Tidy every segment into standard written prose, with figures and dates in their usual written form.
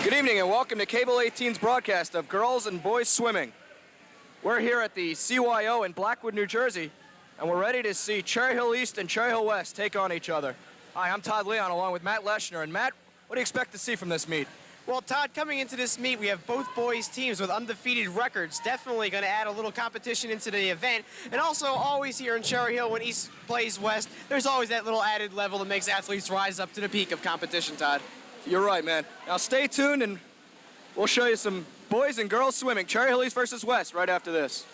Good evening and welcome to Cable 18's broadcast of girls and boys swimming. We're here at the CYO in Blackwood, New Jersey, and we're ready to see Cherry Hill East and Cherry Hill West take on each other. Hi, I'm Todd Leon along with Matt Leschner. And Matt, what do you expect to see from this meet? Well, Todd, coming into this meet, we have both boys teams with undefeated records. Definitely going to add a little competition into the event. And also, always here in Cherry Hill, when East plays West, there's always that little added level that makes athletes rise up to the peak of competition, Todd. You're right, man. Now stay tuned and we'll show you some boys and girls swimming. Cherry Hill East versus West right after this.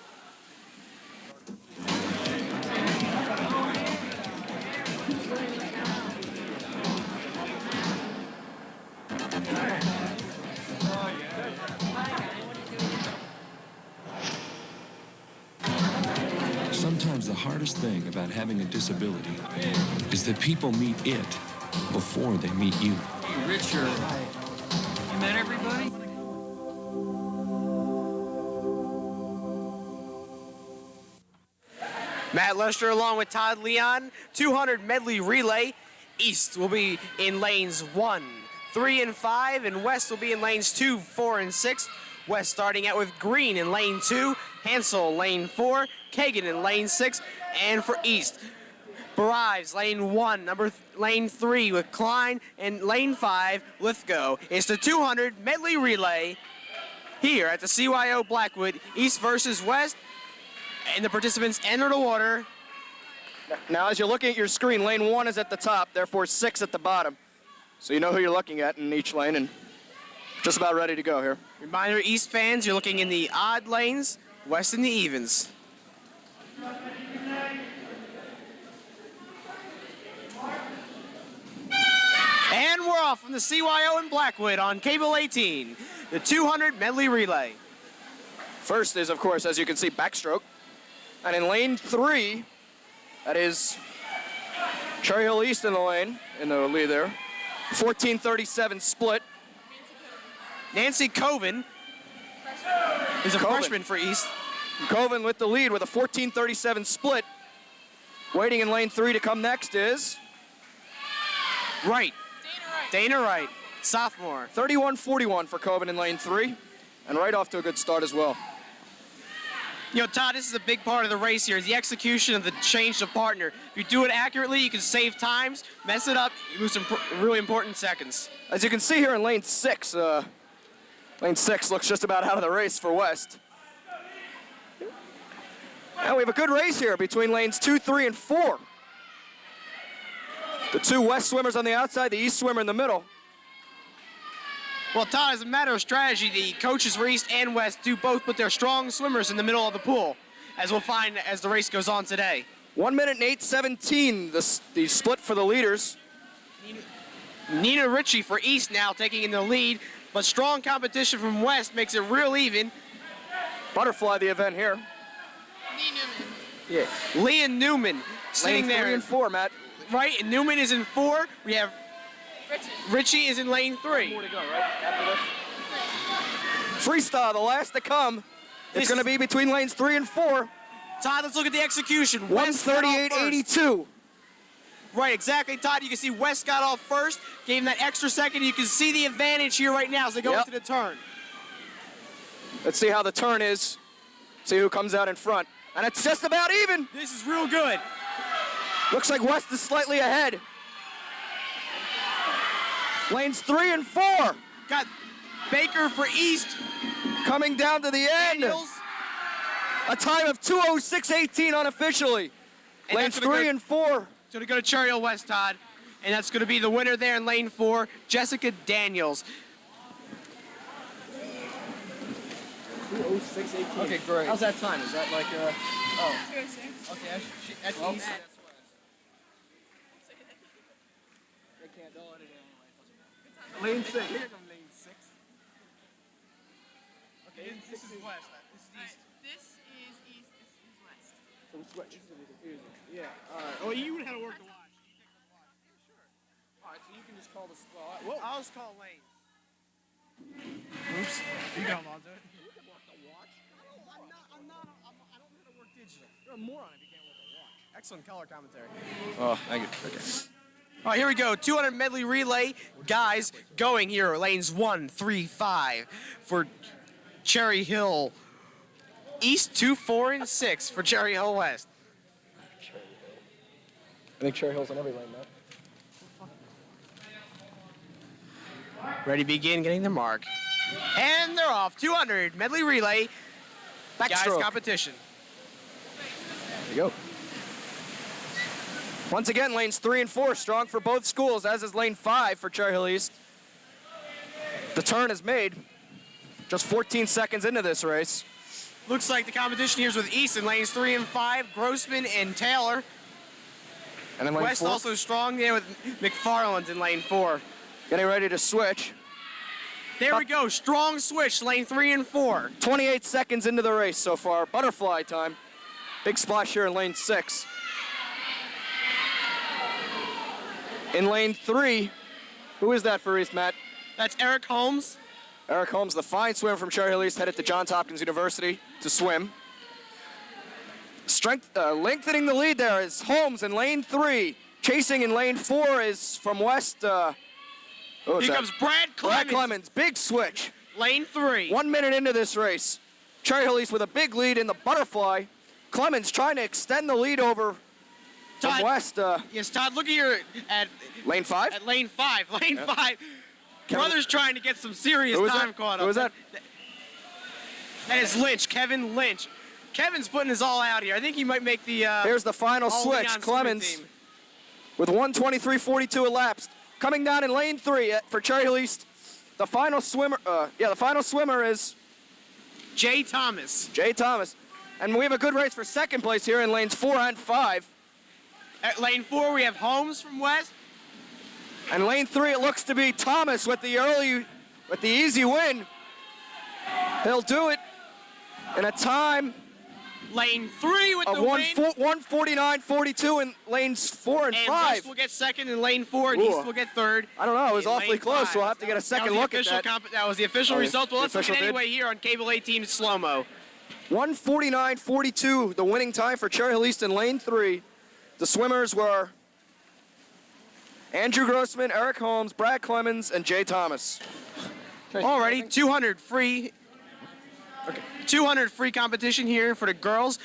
Sometimes the hardest thing about having a disability is that people meet it before they meet you. Hey, Richard, you met everybody? Matt Leschner along with Todd Leon. 200 medley relay. East will be in lanes 1, 3, and 5, and West will be in lanes 2, 4, and 6. West starting out with Green in lane 2, Hansel lane 4, Kagan in lane 6, and for East, Barives lane 1, lane 3 with Klein, and lane 5, Lithgow. It's the 200 medley relay here at the CYO Blackwood, East versus West, and the participants enter the water. Now, as you're looking at your screen, lane 1 is at the top, therefore 6 at the bottom. So you know who you're looking at in each lane, and just about ready to go here. Reminder, East fans, you're looking in the odd lanes, West in the evens. And we're off from the CYO in Blackwood on Cable 18, the 200 medley relay. First is, of course, as you can see, backstroke. And in lane 3, that is Cherry Hill East in the lane, in the lead there. 14:37 split. Nancy Coven is a freshman for East. Coven with the lead with a 14:37 split. Waiting in lane 3 to come next is Wright. Dana Wright, sophomore. 31:41 for Coven in lane 3, and right off to a good start as well. You know, Todd, this is a big part of the race here, is the execution of the change of partner. If you do it accurately, you can save times. Mess it up, you lose some really important seconds. As you can see here in lane 6, lane 6 looks just about out of the race for West. And we have a good race here between lanes 2, 3, and 4. The two West swimmers on the outside, the East swimmer in the middle. Well, Todd, as a matter of strategy, the coaches for East and West do both put their strong swimmers in the middle of the pool, as we'll find as the race goes on today. 1 minute and 8:17, the split for the leaders. Nina Ritchie for East now taking in the lead, but strong competition from West makes it real even. Butterfly the event here. Lee Newman. Yeah. Leah Newman sitting Lane 3 there. and 4, Matt. Right, and Newman is in 4. We have Ritchie is in lane 3. More to go, right? After this. Freestyle, the last to come. It's going to be between lanes 3 and 4. Todd, let's look at the execution. West got off first. 138.82. Right, exactly, Todd. You can see West got off first, gave him that extra second. You can see the advantage here right now as they go into the turn. Let's see how the turn is. See who comes out in front. And it's just about even. This is real good. Looks like West is slightly ahead. Lanes 3 and 4. Got Baker for East. Coming down to the end. Daniels. A time of 2:06.18 unofficially. And Lanes that's gonna 3 and 4. So to go to Cherry Hill West, Todd. And that's going to be the winner there in lane 4, Jessica Daniels. 2:06.18. Okay, great. How's that time? Is that like oh. 206. Okay, at Well, East. They can't do it anyway. Lane 6. Here comes lane 6. Okay, this is West. This is East. This is East, this is West. So we switch. This is gonna be confusing. Yeah. All right. Oh, you would have to work the watch. You take the watch. Yeah, sure. All right. So you can just call this. I'll just call lanes. Oops. You got on to it. You can work the watch. I don't know how to work digital. You're a moron if you can't work the watch. Excellent color commentary. Oh, thank you. Okay. All right, here we go. 200 medley relay. Guys going here. Lanes 1, 3, 5 for Cherry Hill East, 2, 4, and 6 for Cherry Hill West. I think Cherry Hill's on every lane, Matt. Ready to begin, getting the mark. And they're off. 200 medley relay. Guys Backstroke. competition. There you go. Once again, lanes 3 and 4 strong for both schools, as is lane 5 for Cherry Hill East. The turn is made just 14 seconds into this race. Looks like the competition here is with East in lanes 3 and 5, Grossman and Taylor. And then lane West 4, also strong there with McFarland in lane 4. getting ready to switch. There we go, strong switch, lane 3 and 4. 28 seconds into the race so far. Butterfly time. Big splash here in lane 6. In lane 3, who is that for East, Matt? That's Eric Holmes. Eric Holmes, the fine swimmer from Cherry Hill East, headed to Johns Hopkins University to swim. Lengthening the lead there is Holmes in lane 3. Chasing in lane 4 is from West. Here comes Brad Clemens. Brad Clemens, big switch. Lane 3. 1 minute into this race. Cherry Hill East with a big lead in the butterfly. Clemens trying to extend the lead over from Todd, West. Yes, Todd, look here at Lane 5? at lane 5. Lane 5. Brother's trying to get some serious Who was time that? caught up. Who was that? That is Lynch, Kevin Lynch. Kevin's putting his all out here. I think he might make the Here's the final all switch. Leon Clemens swimming team. with 1:23.42 elapsed. Coming down in lane 3 for Cherry Hill East. The final swimmer, the final swimmer is Jay Thomas. Jay Thomas. And we have a good race for second place here in lanes 4 and 5. At lane 4, we have Holmes from West. And lane 3, it looks to be Thomas with the easy win. He'll do it in a time Lane 3 with of the win. 1:49.42 in lanes 4 and And 5. West will get second in lane 4, and Ooh. East will get third. I don't know, it was in awfully lane close, 5. so we'll have to get a second look at that. That was the official Oh, result. Well, the let's look at official it did? anyway here on Cable 18 slow-mo. 1:49.42, the winning time for Cherry Hill East in lane 3. The swimmers were Andrew Grossman, Eric Holmes, Brad Clemens, and Jay Thomas. Alrighty, 200 free. 200 free competition here for the girls.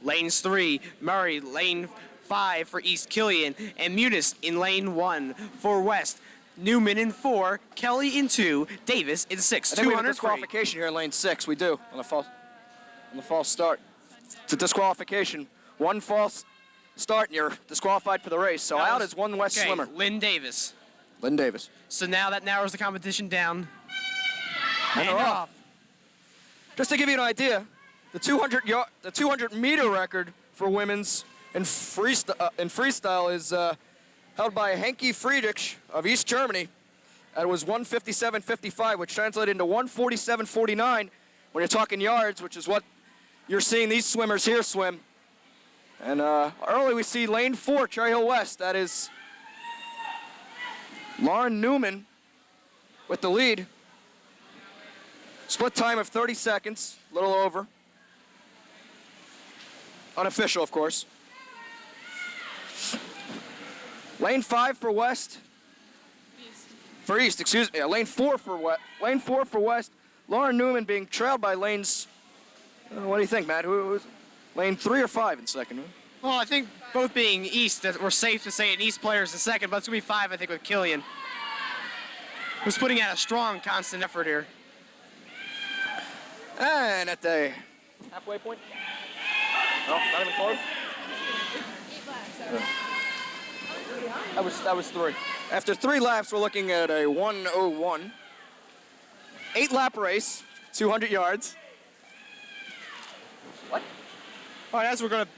Lanes 3, Murray. Lane 5 for East Killian, and Munis in lane 1 for West. Newman in 4, Kelly in 2, Davis in 6. I think we have a 200 free. disqualification here in lane 6. We do on the false start. It's a disqualification. One false start and you're disqualified for the race. So out is one West Okay, swimmer. Lynn Davis. Lynn Davis. So now that narrows the competition down. And they're off. Just to give you an idea, the 200-meter record for women's in freestyle is held by Henke Friedrich of East Germany. It was 1:57.55, which translated into 1:47.49 when you're talking yards, which is what you're seeing these swimmers here swim. And early we see lane 4, Cherry Hill West. That is Lauren Newman with the lead. Split time of 30 seconds, a little over. Unofficial, of course. Lane 5 for West. For East, excuse me. Lane 4 for West. Lane 4 for West. Lauren Newman being trailed by lanes. What do you think, Matt? Who's lane 3 or 5 in second? Well, I think both being East, that we're safe to say an East player is the second, but it's going to be 5, I think, with Killian, who's putting out a strong, constant effort here. And at the halfway point. No, not even close. That was 3. After 3 laps, we're looking at a 1:01. 8-lap race, 200 yards. What? All right, as we're going to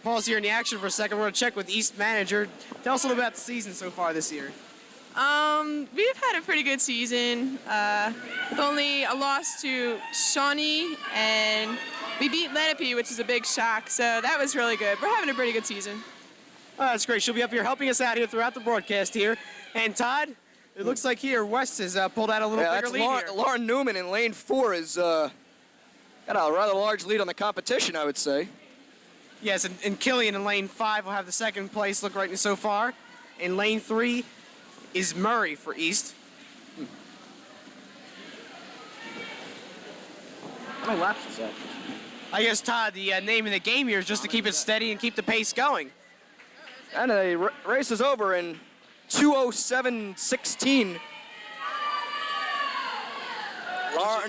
pause here in the action for a second, we're going to check with East manager. Tell us a little about the season so far this year. We've had a pretty good season. With only a loss to Shawnee, and we beat Lenape, which is a big shock. So that was really good. We're having a pretty good season. Oh, that's great. She'll be up here helping us out here throughout the broadcast here. And Todd, it looks like here West has pulled out a little bigger That's lead here. Lauren Newman in lane 4 is got a rather large lead on the competition, I would say. Yes, and Killian in lane 5 will have the second place look right so far. In lane 3 is Murray for East. How many laps is that? I guess, Todd, the name of the game here is just to keep it steady and keep the pace going. And the race is over in 2:07:16.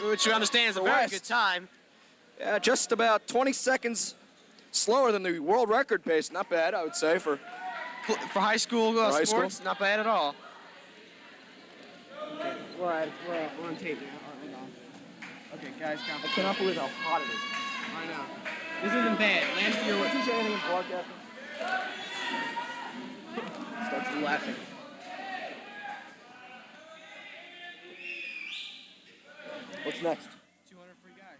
Which you understand is a For very West. good time. Yeah, just about 20 seconds slower than the world record pace. Not bad, I would say, for For high school high sports, school? not bad at all. Okay, we're on tape now. Okay, guys, I cannot believe how hot it is. I know. This isn't bad. Last year, Did you say anything in broadcasting? starts laughing. What's next? 200 free guy.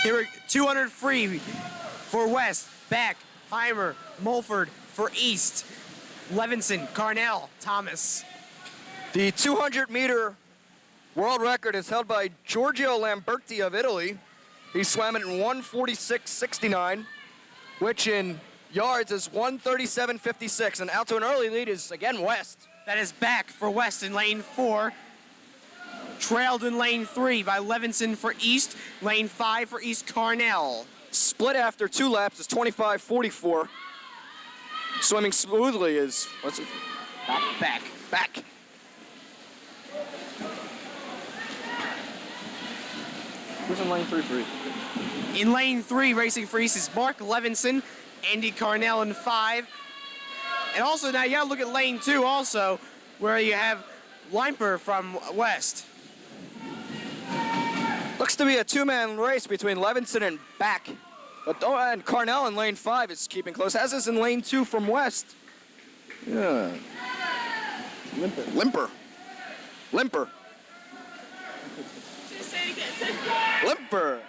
Here we 200 free for West. Back, Heimer, Mulford for East. Levinson, Carnell, Thomas. The 200-meter world record is held by Giorgio Lamberti of Italy. He swam it in 1:46.69, which in yards is 1:37.56. And out to an early lead is, again, West. That is back for West in lane 4. Trailed in lane 3 by Levinson for East. Lane 5 for East Carnell. Split after 2 laps is 25.44. Swimming smoothly is, what's it? Back. Back. Who's in lane 3 for East? In lane 3, racing for East is Mark Levinson, Andy Carnell in 5. And also, now you gotta look at lane 2 also, where you have Limper from West. Looks to be a 2-man race between Levinson and Back. But and Carnell in lane 5 is keeping close, as is in lane 2 from West. Yeah. Limper. Just say it again. Limper.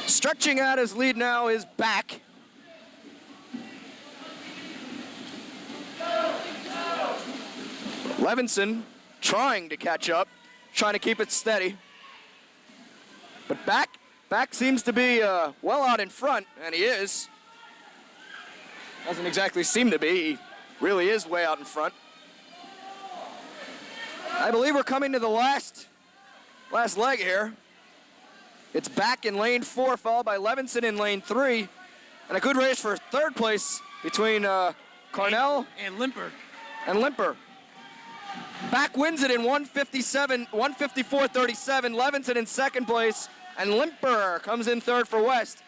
Stretching out his lead now is Back. Levinson trying to catch up, trying to keep it steady. But Back seems to be well out in front, and he is. Doesn't exactly seem to be. He really is way out in front. I believe we're coming to the last leg here. It's Back in lane 4, followed by Levinson in lane 3. And a good race for third place between Carnell And Limper. and Limper. Back wins it in 1:54.37. Levinson in second place, and Limper comes in third for West.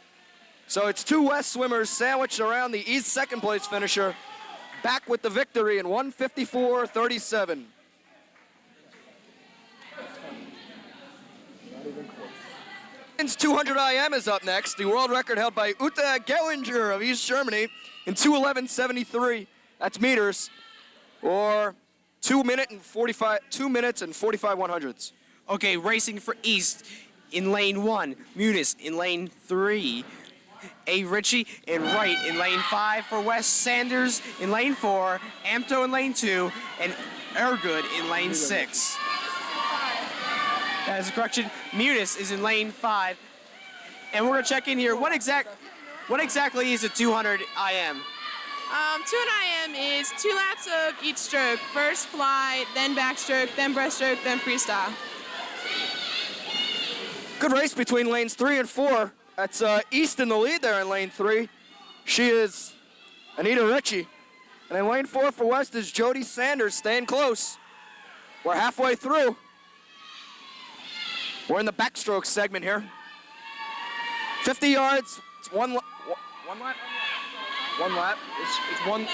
So it's 2 West swimmers sandwiched around the East second place finisher. Back with the victory in 1:54.37. Men's 200 IM is up next. The world record held by Uta Gellinger of East Germany in 2:11.73. That's meters, or 2 minutes and 45 100ths. Okay, racing for East in lane 1. Muniz in lane 3. A. Ritchie and Wright in lane 5 for West. Sanders in lane 4. Amto in lane 2. And Ergood in lane 6. That is a correction. Muniz is in lane 5. And we're going to check in here. What exactly is a 200 IM? 200 IM is 2 laps of each stroke. First fly, then backstroke, then breaststroke, then freestyle. Good race between lanes 3 and 4. That's East in the lead there in lane 3. She is Anita Ritchie. And in lane 4 for West is Jody Sanders staying close. We're halfway through. We're in the backstroke segment here. 50 yards. It's one lap. One lap. It's one.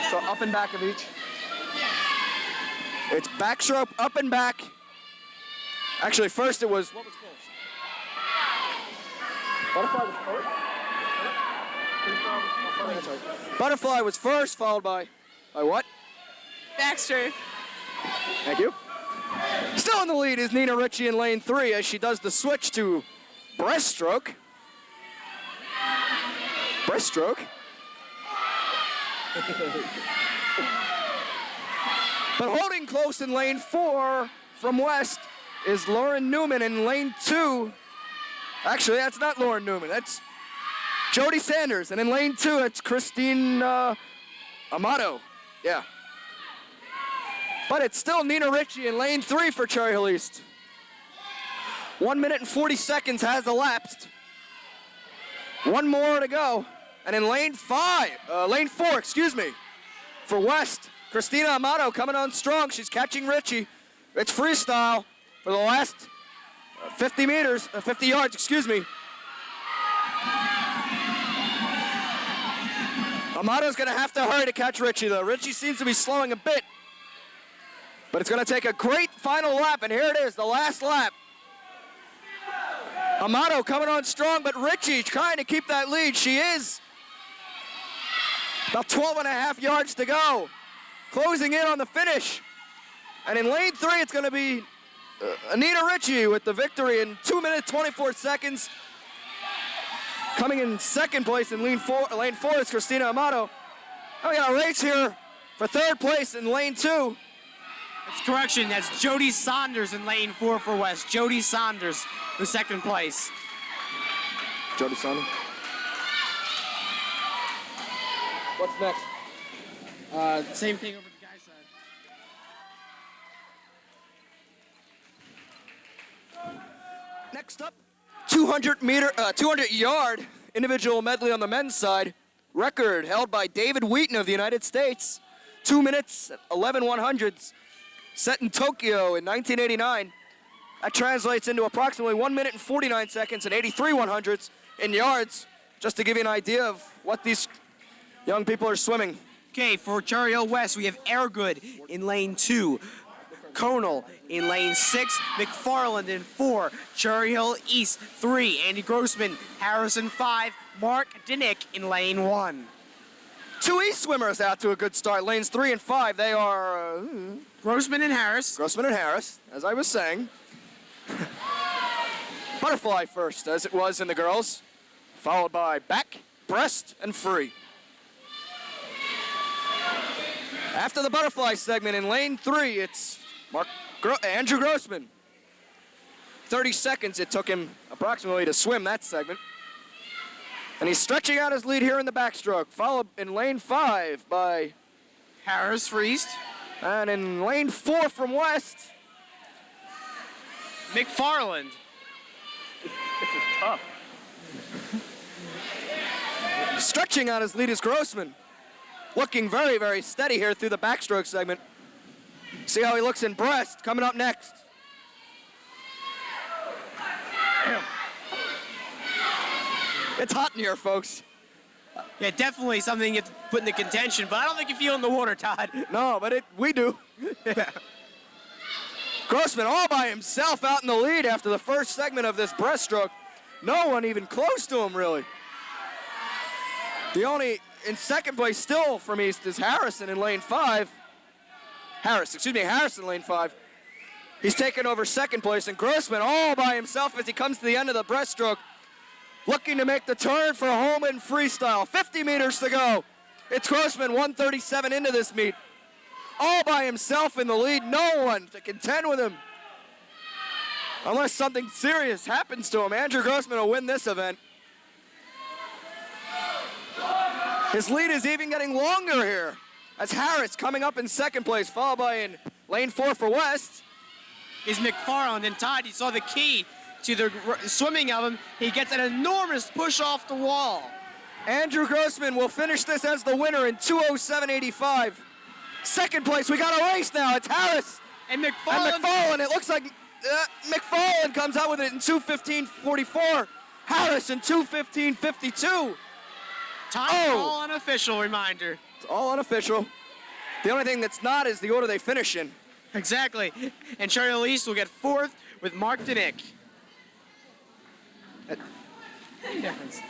So up and back of each. It's backstroke, up and back. Actually, first it was. What was first? Butterfly was first. Butterfly was first, followed by what? Backstroke. Thank you. Still in the lead is Nina Ritchie in lane 3 as she does the switch to breaststroke. Breaststroke. But holding close in lane 4 from West is Lauren Newman in lane 2. Actually, that's not Lauren Newman. That's Jody Sanders. And in lane 2, it's Christine Amato. Yeah. But it's still Nina Ritchie in lane 3 for Cherry Hill East. 1 minute and 40 seconds has elapsed. One more to go. And in lane 4, for West, Christina Amato coming on strong. She's catching Ritchie. It's freestyle for the last 50 yards, excuse me. Amato's gonna have to hurry to catch Ritchie though. Ritchie seems to be slowing a bit. But it's gonna take a great final lap, and here it is, the last lap. Amato coming on strong, but Ritchie trying to keep that lead. She is. About 12 and a half yards to go. Closing in on the finish. And in lane 3, it's gonna be Anita Ritchie with the victory in 2 minutes, 24 seconds. Coming in second place in lane 4 is Christina Amato. And we got a race here for third place in lane 2. That's correction. That's Jody Saunders in lane 4 for West. Jody Saunders in second place. Jody Saunders. What's next? Same thing over the guy's side. Next up, 200-yard individual medley on the men's side. Record held by David Wheaton of the United States. 2 minutes, 11 100ths. Set in Tokyo in 1989. That translates into approximately 1 minute and 49 seconds and 83 100ths in yards, just to give you an idea of what these young people are swimming. Okay, for Cherry Hill West, we have Airgood in lane 2. Conal in lane 6, McFarland in 4, Cherry Hill East 3, Andy Grossman, Harrison 5, Mark Dinick in lane 1. 2 East swimmers out to a good start. Lanes 3 and 5, they are Grossman and Harris. Grossman and Harris, as I was saying. Butterfly first, as it was in the girls, followed by back, breast, and free. After the butterfly segment in lane 3, it's Andrew Grossman. 30 seconds it took him approximately to swim that segment. And he's stretching out his lead here in the backstroke, followed in lane 5 by Harris for East. And in lane 4 from West, McFarland. This is tough. Stretching out his lead is Grossman. Looking very, very steady here through the backstroke segment. See how he looks in breast, coming up next. Damn. It's hot in here, folks. Yeah, definitely something you have to put into contention, but I don't think you feel in the water, Todd. No, but we do. Grossman all by himself out in the lead after the first segment of this breaststroke. No one even close to him, really. The only in second place still from East is Harrison in lane 5. Harris in lane 5. He's taken over second place, and Grossman all by himself as he comes to the end of the breaststroke, looking to make the turn for home in freestyle. 50 meters to go. It's Grossman, 137 into this meet. All by himself in the lead, no one to contend with him. Unless something serious happens to him, Andrew Grossman will win this event. His lead is even getting longer here, as Harris coming up in second place, followed by in lane 4 for West is McFarland. And Todd, you saw the key to the swimming of him. He gets an enormous push off the wall. Andrew Grossman will finish this as the winner in 2:07.85. Second place, we got a race now. It's Harris and McFarland. It looks like McFarland comes out with it in 2:15.44. Harris in 2:15.52. All unofficial reminder. It's all unofficial. The only thing that's not is the order they finish in. Exactly. And Cherry Hill East will get fourth with Mark Dinick. Difference.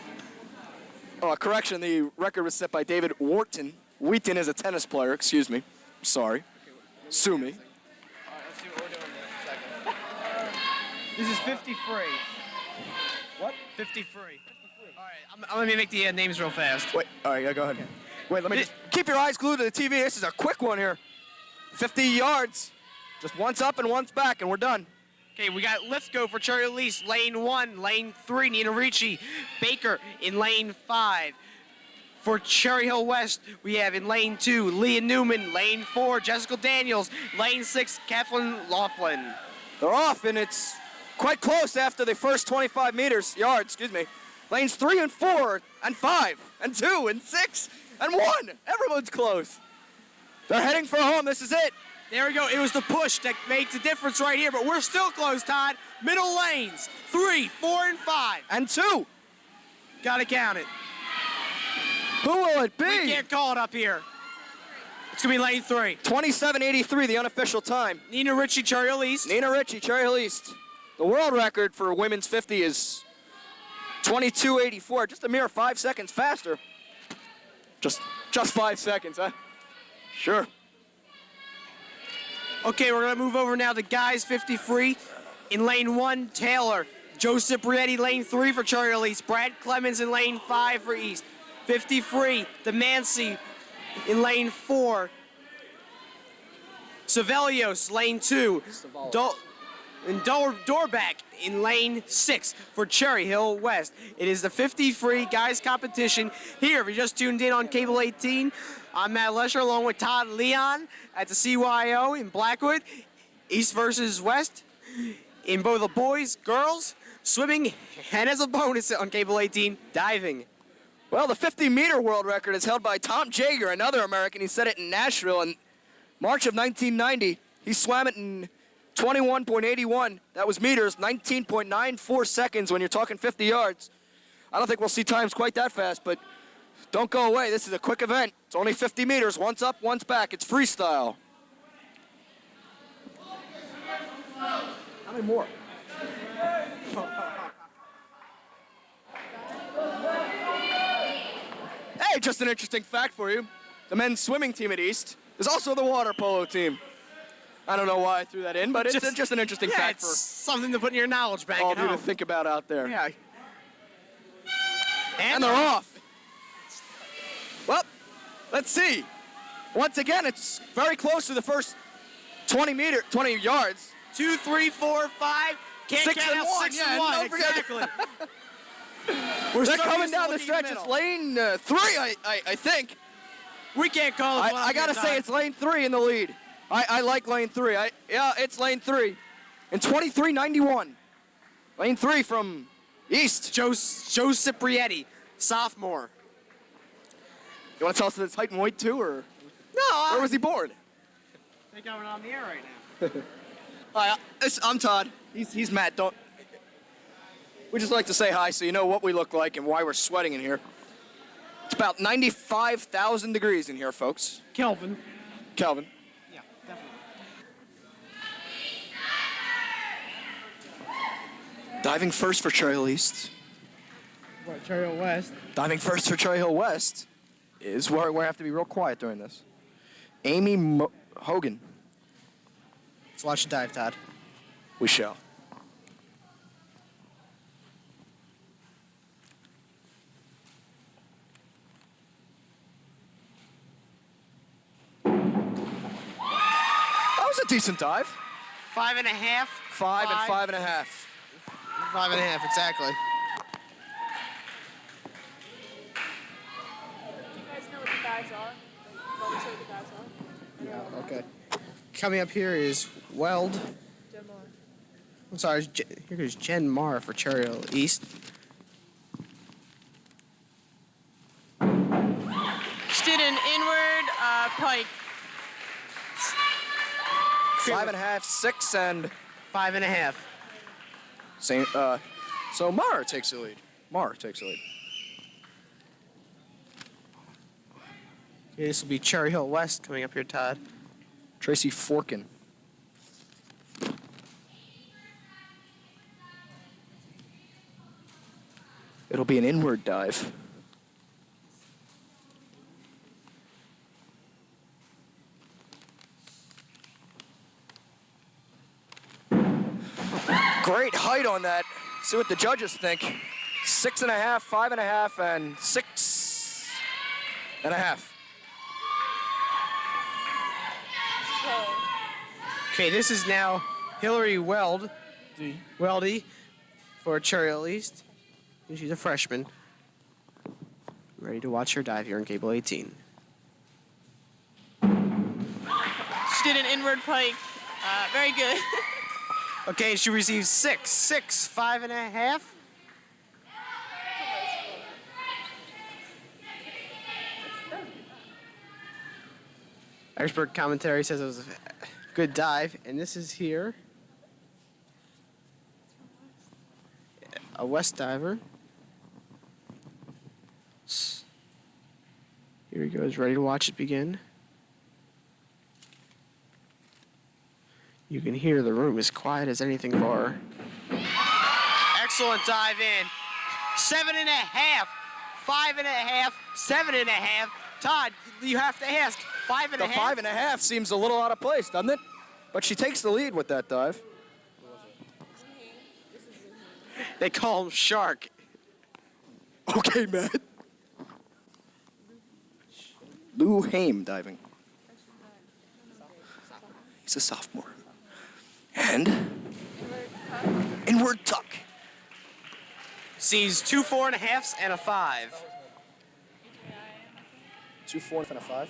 Oh, a correction. The record was set by David Wharton. Wheaton is a tennis player. Excuse me. Sorry. Sue me. All right, let's see what we're doing in a second. This is 53. What? 53. All right, let me make the names real fast. Wait. All right. Yeah, go ahead. Okay. Wait. Let me just keep your eyes glued to the TV. This is a quick one here. 50 yards. Just once up and once back, and we're done. Okay, we got Lithgow for Cherry Hill East, lane 1, lane 3, Nina Ricci, Baker in lane 5. For Cherry Hill West, we have in lane 2, Leah Newman, lane 4, Jessica Daniels, lane 6, Kathleen Laughlin. They're off, and it's quite close after the first 25 yards, excuse me. Lanes 3 and 4 and 5 and 2 and 6 and 1. Everyone's close. They're heading for home. This is it. There we go. It was the push that made the difference right here, but we're still close, Todd. Middle lanes, 3, 4, and 5. And 2. Gotta count it. Who will it be? We can't call it up here. It's gonna be lane 3. 27:83, the unofficial time. Nina Ricci, Cherry Hill East. Nina Ricci, Cherry Hill East. The world record for women's 50 is 22:84, just a mere 5 seconds faster. Just 5 seconds, huh? Sure. Okay, we're gonna move over now to guys 50 free. In lane 1, Taylor. Joseph Rietti, lane 3 for Cherry Hill East. Brad Clemens in lane 5 for East. 50 free, Demancey in lane 4. Savelios, lane 2. Dorback in lane 6 for Cherry Hill West. It is the 50 free guys competition here. If you just tuned in on Cable 18, I'm Matt Lesher along with Todd Leon at the CYO in Blackwood. East versus West in both the boys, girls, swimming, and as a bonus on Cable 18, diving. Well, the 50-meter world record is held by Tom Jager, another American. He set it in Nashville in March of 1990. He swam it in 21.81. That was meters, 19.94 seconds when you're talking 50 yards. I don't think we'll see times quite that fast, but don't go away. This is a quick event. It's only 50 meters. Once up, once back. It's freestyle. How many more? Hey, just an interesting fact for you. The men's swimming team at East is also the water polo team. I don't know why I threw that in, but it's just an interesting fact it's for something to put in your knowledge bank all at of you to home. think about out there. Yeah. And they're off. Well, let's see. Once again, it's very close to the first 20 yards. 2, 3, 4, 5. Can't 6 count and out 1. 6 Yeah, and 1. don't forget. Exactly. They're so coming used to down the looking in stretch. the It's middle. lane 3, I think. We can't call it. I gotta say, it's lane 3 in the lead. I like lane 3. Yeah, it's lane 3. In 23:91. Lane 3 from East. Joe Ciprietti, sophomore. You want to tell us his height and weight too, or No, where was he born? I think I'm on the air right now. Hi, I'm Todd. He's Matt. We just like to say hi so you know what we look like and why we're sweating in here. It's about 95,000 degrees in here, folks. Kelvin. Calvin. Yeah, definitely. Diving first for Cherry Hill East. What, Cherry Hill West? Diving first for Cherry Hill West is where we have to be real quiet during this. Amy Hogan. Let's watch the dive, Todd. We shall. That was a decent dive. 5.5. 5 and 5.5. 5.5, exactly. Yeah, okay. Coming up here is Weld. I'm sorry, here goes Jen Marr for Cherry Hill East. She did an inward pike. 5.5, 6, and 5.5. same. So Mara takes the lead. Okay, this will be Cherry Hill West coming up here, Todd. Tracy Forkin. It'll be an inward dive. Great height on that. See what the judges think. 6.5, 5.5, and 6.5. Okay, this is now Hillary Weld Weldy for Cherry Hill East. And she's a freshman. Ready to watch her dive here in Cable 18. She did an inward pike. Very good. Okay, she receives 6, 5.5. Expert commentary says it was a good dive, and this is here. A West diver. Here he goes, ready to watch it begin. You can hear the room as quiet as anything for her. Excellent dive in. 7.5, 5.5, 7.5. Todd, you have to ask, 5.5? The 5.5 seems a little out of place, doesn't it? But she takes the lead with that dive. They call him Shark. Okay, Matt. Lou Haim diving. He's a sophomore. And inward tuck. Sees 2 4.5s and a 5. 2 4 and a 5.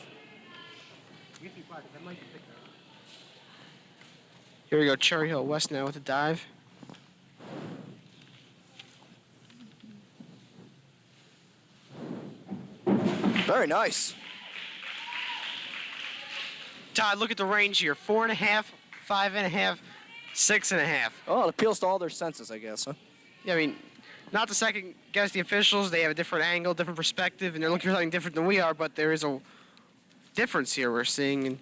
Here we go, Cherry Hill West now with a dive. Very nice. Todd, look at the range here. 4.5, 5.5, 6.5. Oh, it appeals to all their senses, I guess, huh? Yeah, I mean, not to second guess the officials. They have a different angle, different perspective, and they're looking for something different than we are, but there is a difference here we're seeing. And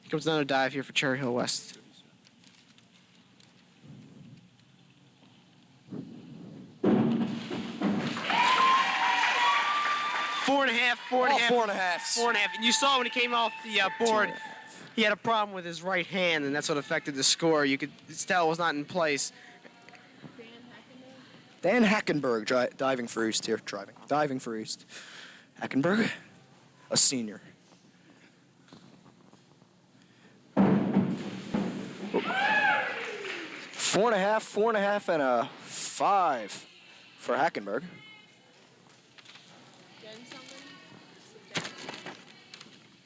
here comes another dive here for Cherry Hill West. Four and a half. 4.5. 4.5. And you saw when he came off the board, he had a problem with his right hand, and that's what affected the score. You could tell it was not in place. Dan Hackenberg diving for East here. Diving for East. Hackenberg, a senior. Four and a half, and a 5 for Hackenberg.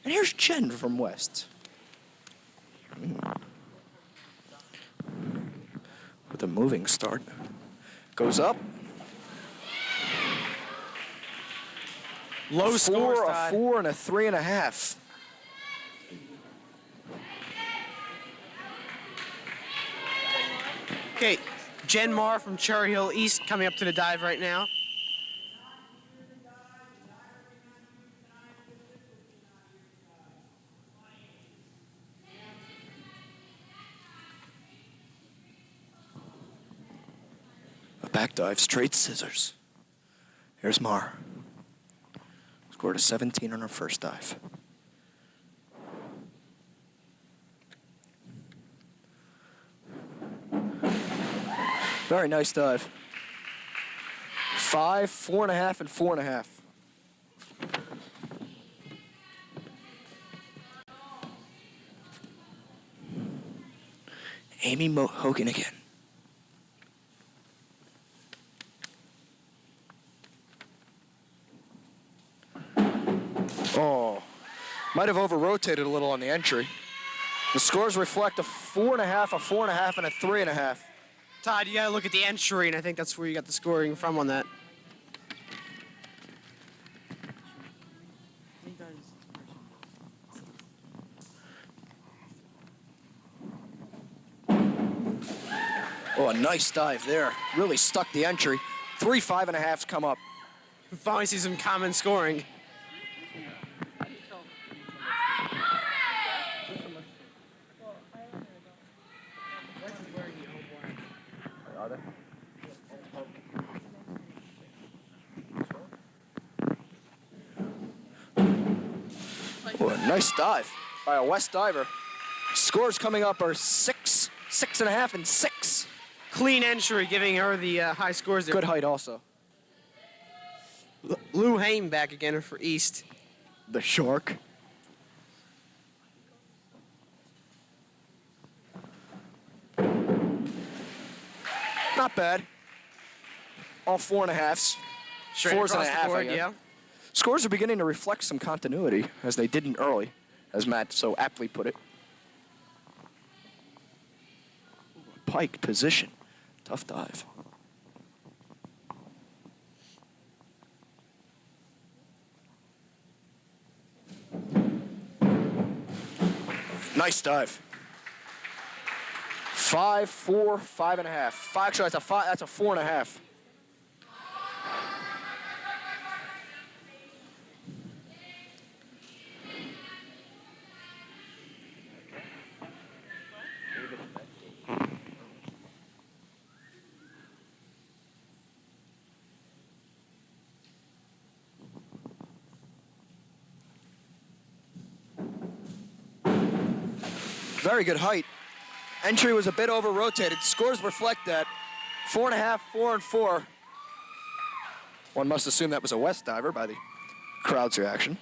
And here's Jen from West. With a moving start. Goes up. Low score, A 4 and a 3.5. Okay, Jen Marr from Cherry Hill East coming up to the dive right now. A back dive, straight scissors. Here's Marr. Scored a 17 on her first dive. Very nice dive. 5, 4.5, and 4.5. Amy Hogan again. Oh, might have over-rotated a little on the entry. The scores reflect a 4.5, a 4.5, and a 3.5. Todd, you gotta look at the entry, and I think that's where you got the scoring from on that. Oh, a nice dive there. Really stuck the entry. 3 5.5s come up. We finally see some common scoring. Oh, a nice dive by a West diver. Scores coming up are 6, 6.5, and 6. Clean entry, giving her the high scores there. Good height also. Lou Haim back again for East. The shark. Not bad. All 4.5s. Straight Fours and across a the half, board, I guess. yeah. Scores are beginning to reflect some continuity, as they didn't early, as Matt so aptly put it. Pike position. Tough dive. Nice dive. 5, 4, 5.5. Actually, that's a 5. That's a 4.5. Very good height. Entry was a bit over-rotated. Scores reflect that. 4.5, 4, and 4. One must assume that was a West diver by the crowd's reaction.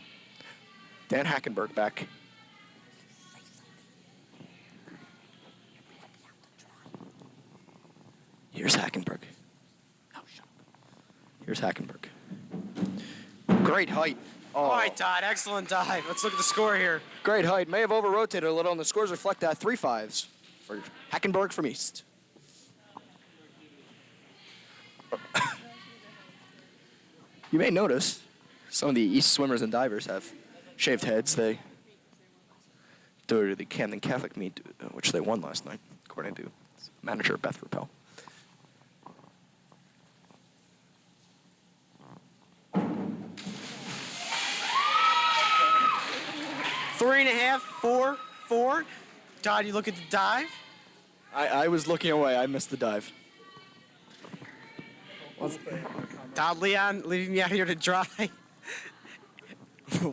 Dan Hackenberg back. Here's Hackenberg. Oh, shut up. Here's Hackenberg. Great height. Oh. All right, Todd, excellent dive. Let's look at the score here. Great height. May have over-rotated a little, and the scores reflect that. 3 5s for Hackenberg from East. You may notice some of the East swimmers and divers have shaved heads. They due to the Camden Catholic meet, which they won last night, according to manager Beth Rappel. Three and a half, 4, 4. Todd, you look at the dive. I was looking away. I missed the dive. Todd Leon leaving me out here to dry.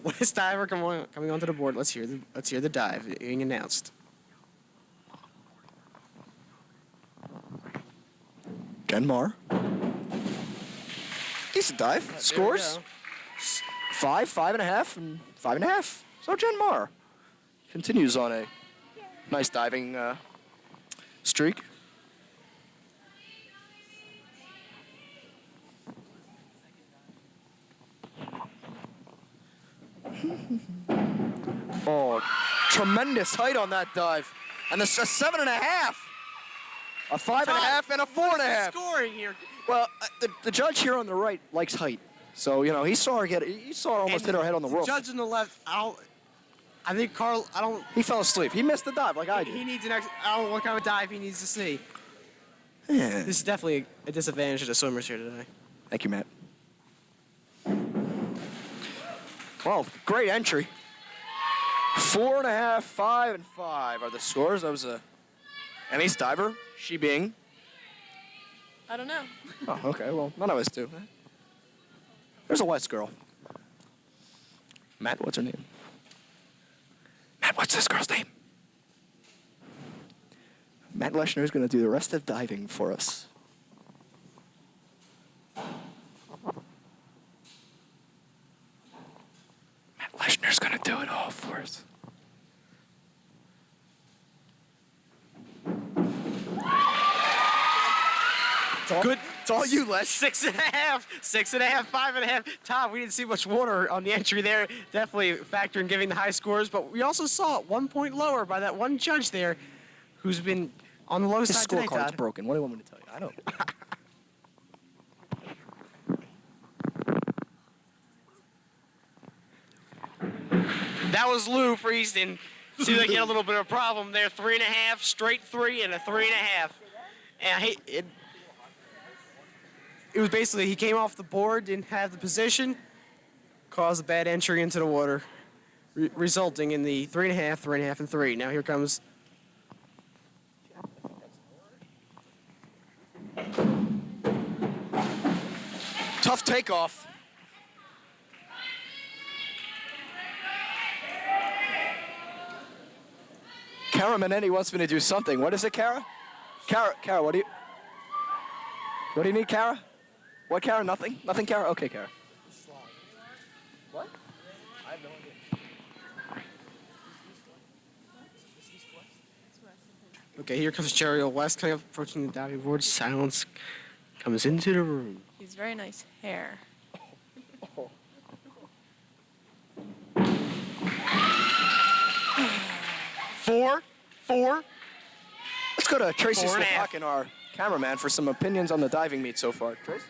West diver coming onto the board. Let's hear the dive being announced. Jen Marr. Decent dive. Scores 5, 5.5, and 5.5. So Jen Marr continues on a nice diving streak. Oh, tremendous height on that dive. And a 7.5. A 5.5 and a 4.5. Scoring here. Well, the judge here on the right likes height. So, you know, he saw her almost hit her head on the roof. Judge on the left, I think Carl, He fell asleep. He missed the dive like I did. he needs I don't know what kind of dive he needs to see. Yeah. This is definitely a disadvantage to the swimmers here today. Thank you, Matt. Well, great entry. 4.5, 5, and 5 are the scores. That was an ace diver. She being. I don't know. Oh, okay. Well, none of us do. There's a West girl. Matt, what's her name? Matt, what's this girl's name? Matt Leshner is going to do the rest of diving for us. Matt Leshner's going to do it all for us. Good. It's all you, Les. 6.5, 6.5, 5.5. Tom, we didn't see much water on the entry there. Definitely a factor in giving the high scores, but we also saw it 1 point lower by that one judge there who's been on the low His side today, scorecard's Todd. broken. What do you want me to tell you? I don't. That was Lou for Easton. See, like he had a little bit of a problem there. 3.5, straight 3, and a 3.5. And it was basically he came off the board, didn't have the position, caused a bad entry into the water, resulting in the 3.5, 3.5, and 3. Now here comes. Tough takeoff. Kara Manetti wants me to do something. What is it, Kara? Kara, what do you need, Kara? What, Kara? Nothing? Nothing, Kara? Okay, Kara. What? I have no idea. Okay, here comes Cherry Hill West coming up, approaching the diving board. Silence comes into the room. He's very nice hair. Four. Let's go to Tracy 4.5. Slovak, our cameraman, for some opinions on the diving meet so far. Trace?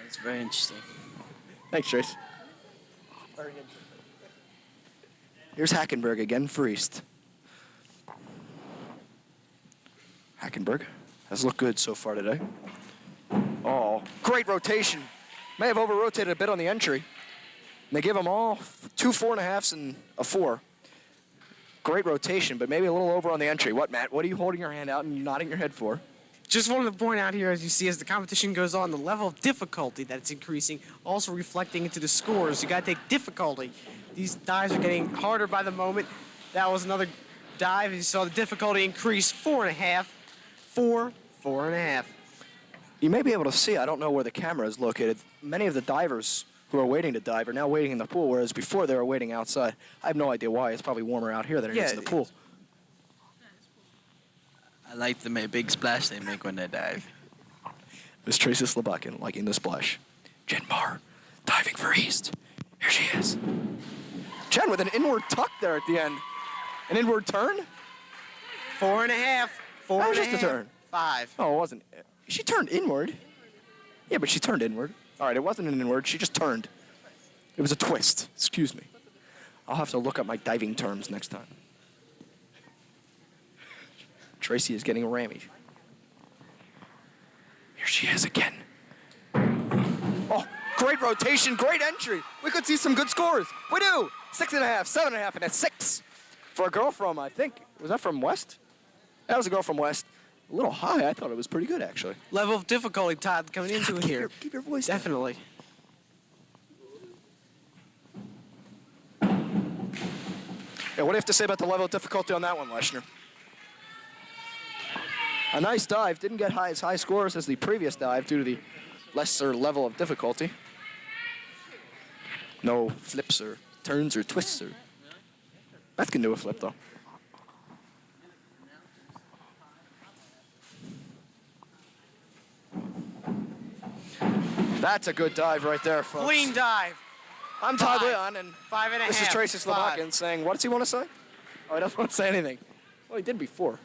It's very interesting. Thanks, Trace. Here's Hackenberg again for East. Hackenberg has looked good so far today. Oh, great rotation. May have over-rotated a bit on the entry. And they give them all 2 4.5s and a 4. Great rotation, but maybe a little over on the entry. What, Matt? What are you holding your hand out and nodding your head for? Just wanted to point out here, as you see, as the competition goes on, the level of difficulty that it's increasing, also reflecting into the scores. You got to take difficulty. These dives are getting harder by the moment. That was another dive. As you saw the difficulty increase, 4.5, 4, 4.5. You may be able to see, I don't know where the camera is located, many of the divers who are waiting to dive are now waiting in the pool, whereas before they were waiting outside. I have no idea why. It's probably warmer out here than it is in the pool. I like the big splash they make when they dive. Miss Tracy Slovakian liking the splash. Jen Barr, diving for East. Here she is. Jen with an inward tuck there at the end. An inward turn? 4.5, 4. That was just a turn. 5. Oh, it wasn't. She turned inward. Yeah, but she turned inward. All right, it wasn't an inward. She just turned. It was a twist. Excuse me. I'll have to look up my diving terms next time. Tracy is getting rammed. Here she is again. Oh, great rotation, great entry. We could see some good scores. We do. 6.5, 7.5, and a 6 for a girl from, I think, was that from West? That was a girl from West. A little high. I thought it was pretty good, actually. Level of difficulty, Todd, coming into it here. Keep your voice down. Definitely. Yeah, what do you have to say about the level of difficulty on that one, Leshner? A nice dive. Didn't get as high scores as the previous dive due to the lesser level of difficulty. No flips or turns or twists. Beth can do a flip, though. That's a good dive right there, folks. Clean dive. I'm Todd 5. Leon, and 5.5. this is Tracy 5. Slovakian saying, what does he want to say? Oh, he doesn't want to say anything. Well, he did before.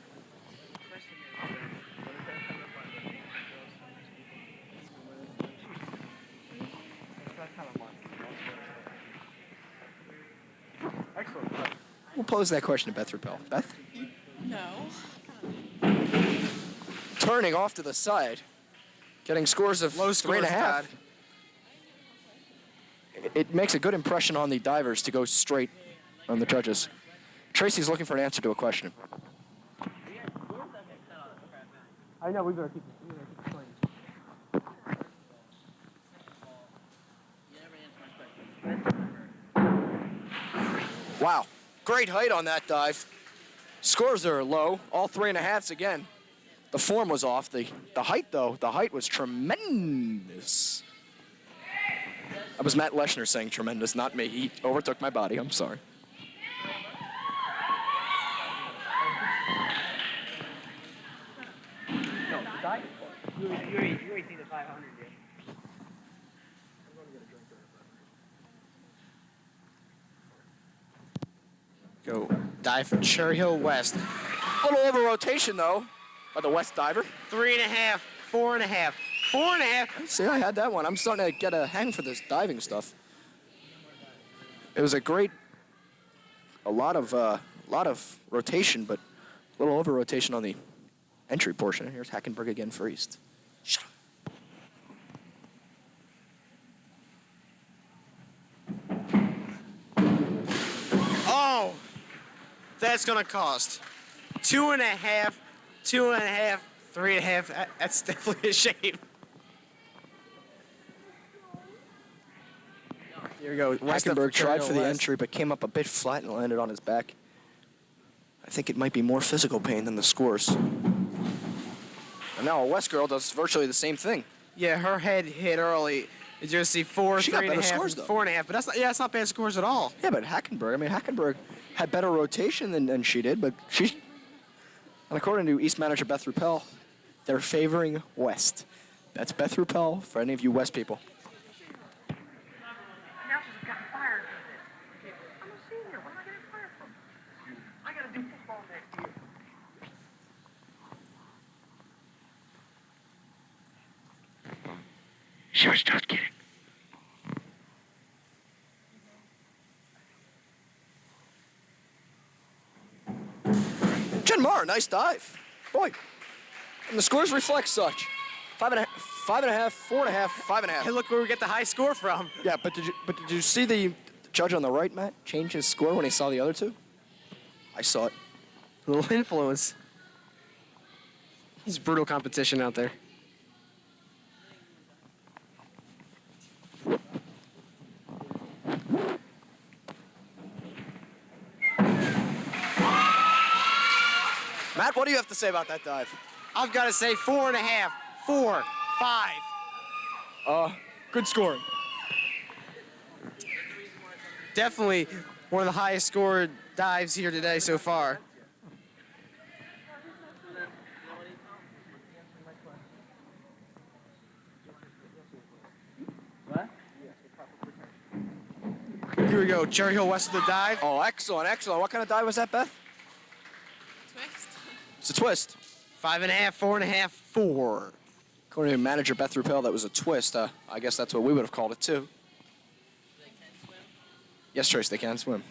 We'll pose that question to Beth Rappel. Beth? No. Turning off to the side, getting scores of Low scores, 3.5. Todd. It makes a good impression on the divers to go straight on the judges. Tracy's looking for an answer to a question. I know, we better keep it Wow, great height on that dive. Scores are low, all 3.5s again. The form was off. The height, though, the height was tremendous. That was Matt Leshner saying tremendous, not me. He overtook my body. I'm sorry. You already see the 500, yeah. Go dive for Cherry Hill West. A little over rotation, though, by the West diver. 3.5, 4.5, 4.5. See, I had that one. I'm starting to get a hang for this diving stuff. It was a lot of rotation, but a little over rotation on the entry portion. Here's Hackenberg again for East. Shut up. Oh, that's gonna cost 2.5, 2.5, 3.5. That's definitely a shame. Here we go. Hackenberg tried for the entry, but came up a bit flat and landed on his back. I think it might be more physical pain than the scores. And now a West girl does virtually the same thing. Yeah, her head hit early. Did you see 4, She got better 3.5, scores, though. 4.5? But that's not bad scores at all. Yeah, but Hackenberg, Hackenberg had better rotation than she did, but And according to East manager Beth Ruppel, they're favoring West. That's Beth Ruppel for any of you West people. Announcers have gotten fired for this. I'm a senior. What am I getting fired from? I got to do football next year. She was just kidding. Jen Marr, nice dive. Boy. And the scores reflect such. 5.5, 5.5, 4.5, 5.5. Hey, look where we get the high score from. Yeah, but did you see the judge on the right, Matt, change his score when he saw the other two? I saw it. A little influence. It's brutal competition out there. Matt, what do you have to say about that dive? I've got to say 4.5, 4, 5. Good scoring. Definitely one of the highest scored dives here today so far. Here we go, Cherry Hill West of the dive. Oh, excellent, excellent. What kind of dive was that, Beth? Twist. It's a twist. 5.5, 4.5, 4. According to manager Beth Ruppel, that was a twist. I guess that's what we would have called it, too. Yes, Trace, they can swim.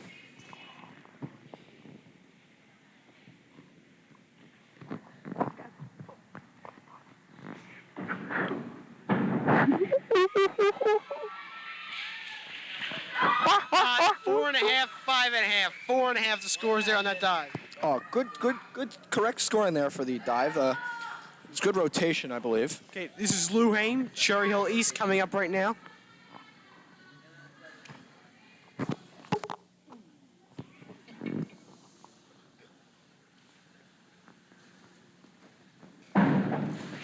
Four and a half, 5.5, 4.5 the scores there on that dive. Oh, good, correct scoring there for the dive. It's good rotation, I believe. Okay, this is Lou Hain, Cherry Hill East coming up right now.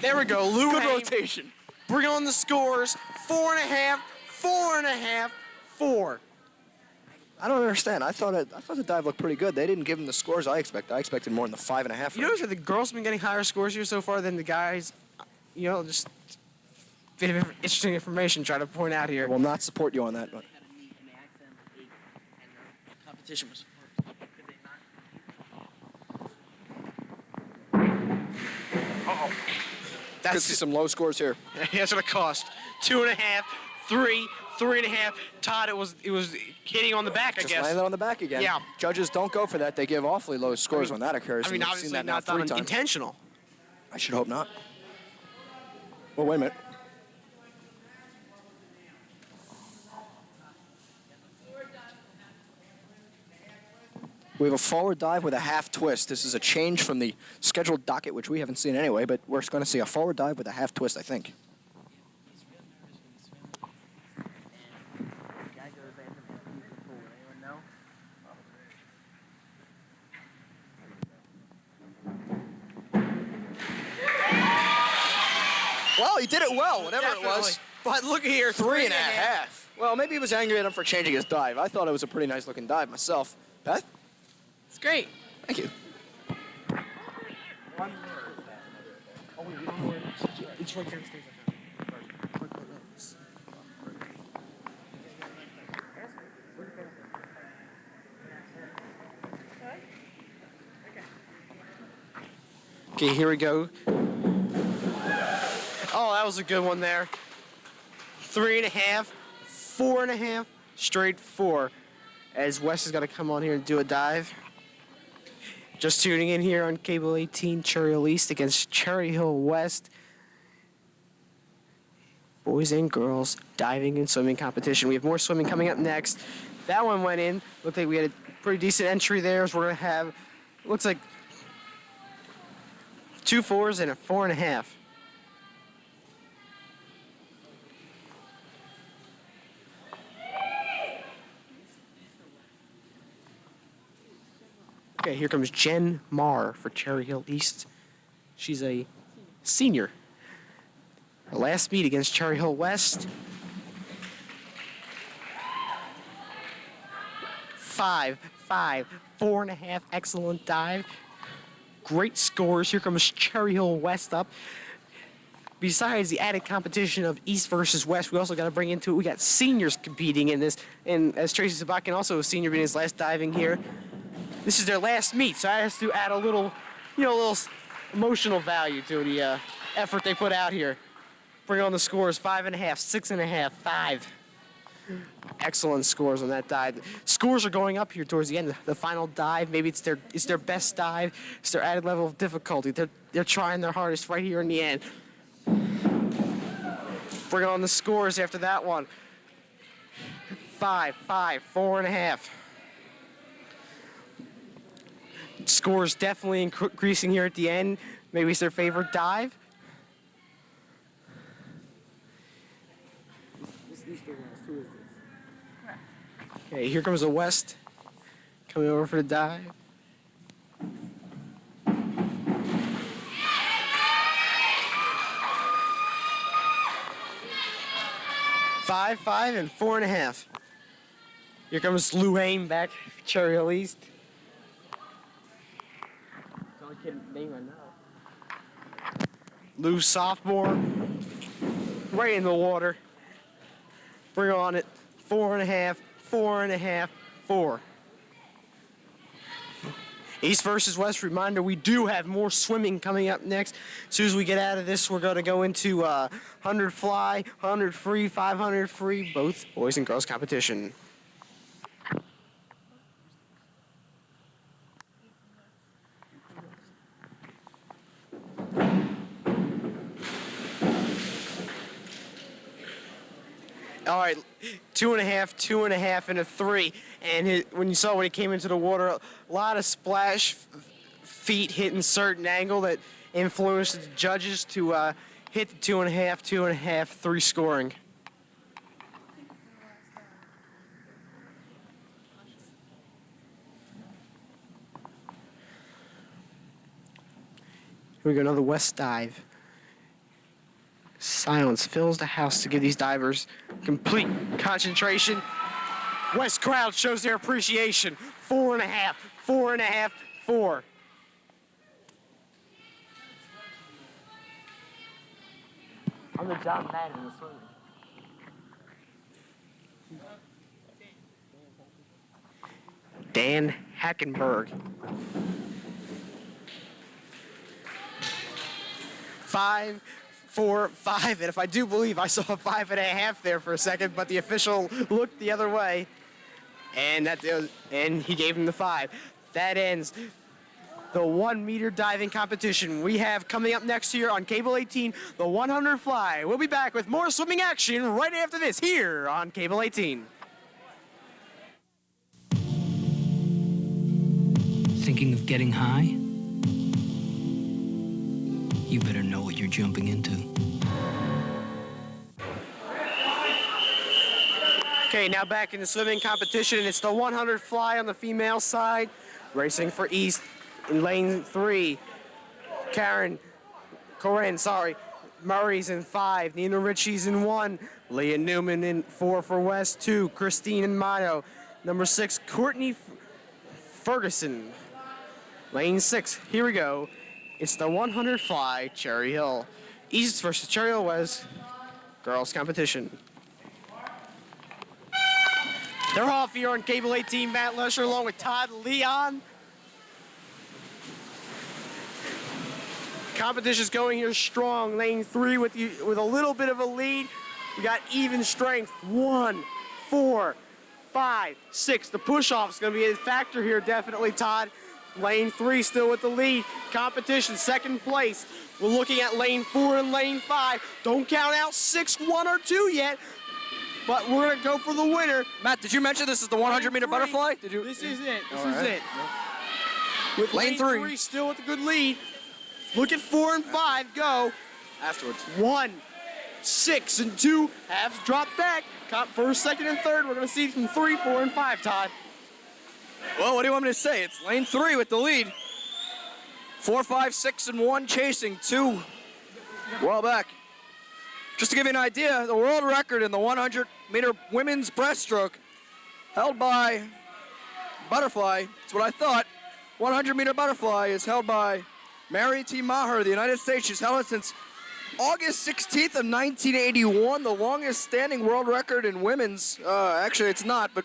There we go, Lou Good Hain. rotation. Bring on the scores. 4.5, 4.5, 4. I don't understand. I thought the dive looked pretty good. They didn't give them the scores I expected. I expected more in the 5.5 range. You notice that the girls have been getting higher scores here so far than the guys? You know, just a bit of interesting information trying to point out here. I will not support you on that one. Competition was Could see some low scores here. That's what it cost. 2.5, 3, 3.5. Todd, it was hitting on the back, I Just guess. landed on the back again. Yeah. Judges don't go for that. They give awfully low scores when that occurs. I mean, and we've obviously seen that now not 3 done times. intentional. I should hope not. Well, wait a minute. We have a forward dive with a half twist. This is a change from the scheduled docket, which we haven't seen anyway, but we're going to see a forward dive with a half twist, I think. Well, he did it well, whatever it was. But look here, 3.5. Well, maybe he was angry at him for changing his dive. I thought it was a pretty nice looking dive myself. Beth? It's great. Thank you. It's right downstairs. Okay, here we go. Oh, that was a good one there. 3.5, 4.5, straight 4. As Wes has got to come on here and do a dive. Just tuning in here on Cable 18, Cherry Hill East against Cherry Hill West. Boys and girls diving and swimming competition. We have more swimming coming up next. That one went in. Looked like we had a pretty decent entry there. So we're going to have, looks like 2 4s and a 4.5. Okay, here comes Jen Marr for Cherry Hill East. She's a senior. Her last meet against Cherry Hill West. 5, 5, 4.5, excellent dive. great scores. Here comes Cherry Hill West up. Besides the added competition of East versus West, we also got to bring into it, we got seniors competing in this. And as Tracy Sabakin, also a senior, being his last diving here. This is their last meet, so I have to add a little, little emotional value to the effort they put out here. Bring on the scores: 5.5, 6.5, 5. Excellent scores on that dive. Scores are going up here towards the end. The final dive, maybe it's their best dive. It's their added level of difficulty. They're trying their hardest right here in the end. Bring on the scores after that one. 5, 4.5. Scores definitely increasing here at the end. Maybe it's their favorite dive. Okay, here comes the West coming over for the dive. 5, 5, and 4.5. Here comes Lou Hain back, Cherry Hill East. That's the only kid name I know. Lou, sophomore, right in the water. Bring on it. 4.5, 4.5, 4. East versus West. Reminder, we do have more swimming coming up next. As soon as we get out of this, we're going to go into 100 fly, 100 free, 500 free, both boys and girls competition. All right, 2.5, 2.5, and a 3. And when you saw when he came into the water, a lot of splash feet hitting certain angle that influenced the judges to hit the 2.5, 2.5, 3 scoring. Here we go, another West dive. Silence fills the house to give these divers complete concentration. West crowd shows their appreciation. 4.5, 4.5, 4. I'm the John Madden in the swimming. Dan Hackenberg. 5, 4, 5, and if I do believe I saw a 5.5 there for a second, but the official looked the other way, and he gave him the 5. That ends the 1 meter diving competition. We have coming up next here on Cable 18, the 100 fly. We'll be back with more swimming action right after this here on Cable 18. Thinking of getting high? You better know what you're jumping into. Okay, now back in the swimming competition. It's the 100 fly on the female side. Racing for East in lane 3. Corinne, Murray's in 5. Nina Ritchie's in 1. Leah Newman in 4 for West. 2. Christine and Mayo. Number 6, Courtney Ferguson. Lane 6. Here we go. It's the 100 fly, Cherry Hill. East versus Cherry Hill West. Girls competition. They're off here on Cable 18. Matt Lesher along with Todd Leon. Competition's going here strong. Lane 3 with a little bit of a lead. We got even strength. 1, 4, 5, 6. The push-off is going to be a factor here, definitely, Todd. Lane 3 still with the lead. Competition, second place. We're looking at lane 4 and lane 5. Don't count out 6, 1, or 2 yet. But we're going to go for the winner. Matt, did you mention this is the 100-meter butterfly? This is it. This All is right. it. With Lane lane 3. 3 still with a good lead. Look at 4 and 5 go. Afterwards. 1, 6, and 2 halves drop back. First, second, and third. We're going to see from 3, 4, and 5, Todd. Well, what do you want me to say? It's lane 3 with the lead. 4, 5, 6, and 1 chasing. 2 well back. Just to give you an idea, the world record in the 100-meter women's breaststroke held by butterfly. It's what I thought. 100-meter butterfly is held by Mary T. Maher, the United States. She's held it since August 16th of 1981, the longest standing world record in women's. Actually, it's not, but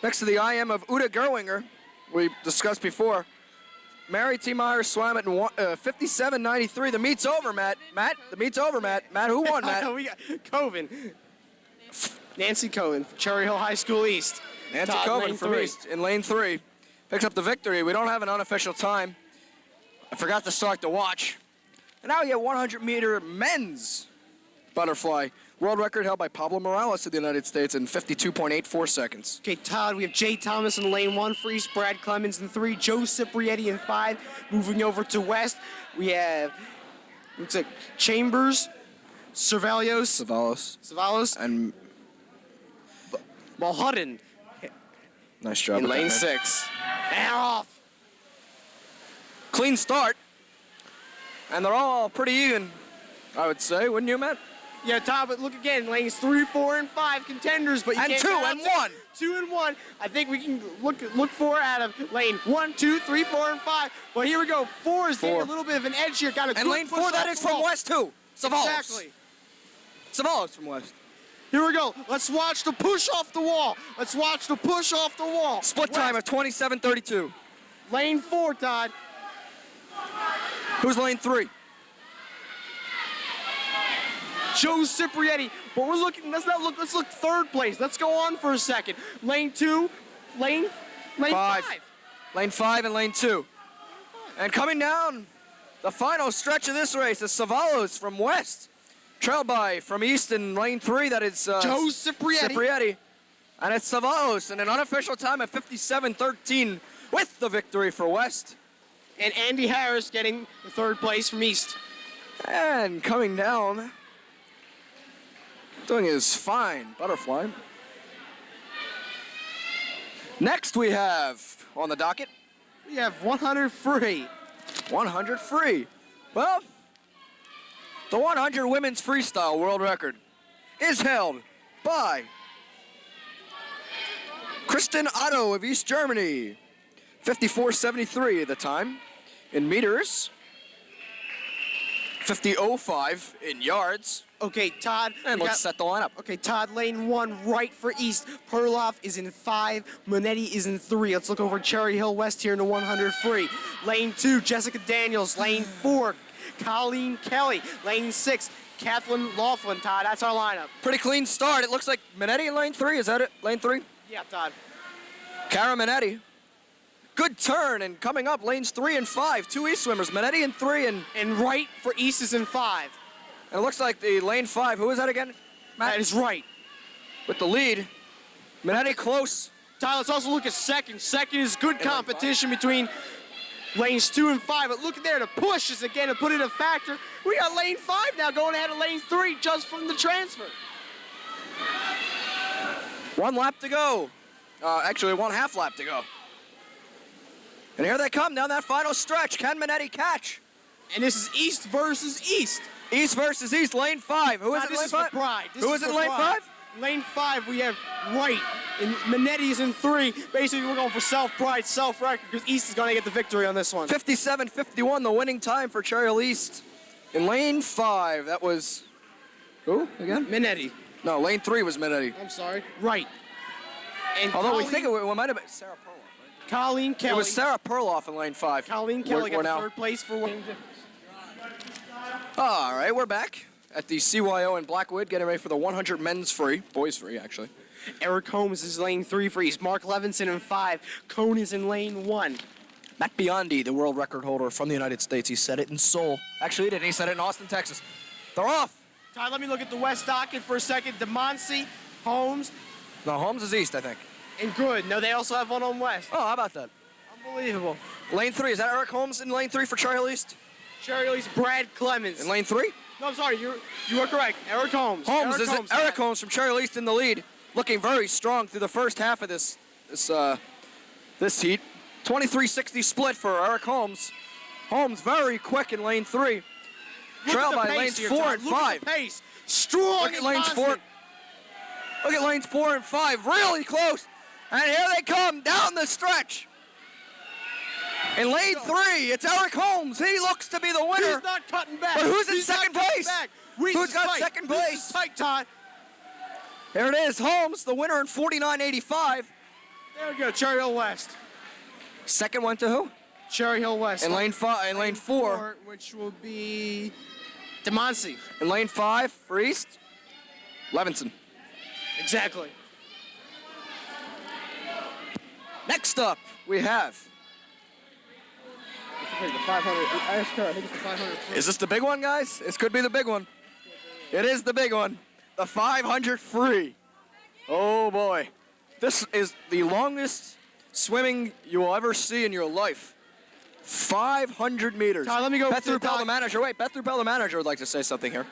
next to the IM of Uta Gerwinger, we discussed before. Mary T. Maher swam at 57.93. The meet's over, Matt. The meet's over, Matt. Matt, who won, Matt? We got Coven. Nancy Coven, Cherry Hill High School East. Nancy Todd, Coven lane from 3. East in lane 3. Picks up the victory. We don't have an unofficial time. I forgot to start the watch. And now we have 100-meter men's butterfly. World record held by Pablo Morales of the United States in 52.84 seconds. Okay, Todd, we have Jay Thomas in lane 1 for East, Brad Clemens in 3, Joe Ciprietti in 5. Moving over to West, we have looks like Chambers, Cervalos, And Mulhudden nice job. in with that, lane man. 6. And off. Clean start. And they're all pretty even, I would say, wouldn't you, Matt? Yeah, Todd, but look again, lanes 3, 4, and 5 contenders, but you And can't 2 count and out 1. 2 and 1. I think we can look for out of lane 1, 2, 3, 4, and 5. Well, here we go. 4 is getting a little bit of an edge here. Got a And good lane push 4, that off is the from wall. West, too. Savalos. Exactly. Savalos from West. Here we go. Let's watch the push off the wall. Let's watch the push off the wall. Split time of 27:32. Lane 4, Todd. Who's lane 3? Joe Ciprietti. But we're looking, let's look third place. Let's go on for a second. Lane 2, lane 5. Lane 5 and lane 2. And coming down the final stretch of this race is Savalos from West. Trailed by from East in lane 3, that is Joe Ciprietti. Ciprietti. And it's Savalos in an unofficial time of 57:13 with the victory for West. And Andy Harris getting the third place from East. And coming down, doing his fine butterfly. Next we have on the docket, We have 100 free. 100 free. Well, the 100 women's freestyle world record is held by Kristen Otto of East Germany. 54.73 at the time in meters. 50.05 in yards. Okay, Todd. And we let's got- set the lineup. Okay, Todd, lane 1, right for East. Perloff is in 5. Monetti is in 3. Let's look over Cherry Hill West here in the 100 free. Lane 2, Jessica Daniels. Lane 4, Colleen Kelly. Lane 6, Kathleen Laughlin. Todd, that's our lineup. Pretty clean start. It looks like Minetti in lane 3. Is that it? Lane 3? Yeah, Todd. Cara Minetti. Good turn, and coming up, lanes 3 and 5. 2 East swimmers. Minetti in 3, and right for East is in 5. it looks like the lane 5. Who is that again? Matt? That is right. With the lead. Minetti close. Todd, let's also look at second. Second is good competition between lanes 2 and 5. But look at there, the push is again to put in a factor. We got lane 5 now going ahead of lane 3 just from the transfer. 1 lap to go. Actually, 1/2 lap to go. And here they come down that final stretch. Can Minetti catch? And this is East versus East. East versus East, lane 5. Who is it, This lane is 5? for Pride. This Who is is it, for lane Pride. 5? Lane 5, we have Wright, and Minetti is in 3. Basically, we're going for self-pride, self-record, because East is going to get the victory on this one. 57:51, the winning time for Cherry Hill East. In lane 5, that was who again? Minetti. No, lane 3 was Minetti. I'm sorry. Right. And Although we Colleen- think it might have been Sarah Perloff. Colleen Kelly. It was Sarah Perloff in lane 5. Colleen Kelly We're got now. third place for one. All right, we're back at the CYO in Blackwood, getting ready for the 100 men's free, boys free actually. Eric Holmes is lane 3 for East. Mark Levinson in 5. Cone is in lane 1. Matt Biondi, the world record holder from the United States, he said it in Seoul. Actually, he didn't. He said it in Austin, Texas. They're off. Todd, let me look at the West docket for a second. DeMoncy, Holmes, No, Holmes is East, I think. and Good. No, they also have one on West. Oh, how about that? Unbelievable. Lane 3, is that Eric Holmes in lane 3 for Cherry Hill East? Cherry Hill East, Brad Clemens. In lane 3? No, I'm sorry. You are correct. Eric Holmes. Eric Holmes from Cherry Hill East in the lead, looking very strong through the first half of this heat. 23:60 split for Eric Holmes. Holmes very quick in lane 3. Trailed by lanes 4 and 5. Look at the pace. Strong. Look at and lanes 4. constant. Look at lanes 4 and 5, really close. And here they come down the stretch. In lane 3, it's Eric Holmes. He looks to be the winner. He's not cutting back. But who's in He's not second cutting place? back. Who's got second place? This is tight, Todd. Here it is, Holmes, the winner in 49.85. There we go, Cherry Hill West. Second went to who? Cherry Hill West. In lane 4. Which will be DeMoncy. In lane 5 for East, Levinson. Exactly. Next up, we have. The 500. I asked her. I think it's the 500. Is this the big one, guys? This could be the big one. It is the big one. The 500 free. Oh boy. This is the longest swimming you will ever see in your life. 500 meters. Todd, let me go Beth through Rupel, the manager. Wait, Beth Rupel, the manager, would like to say something here.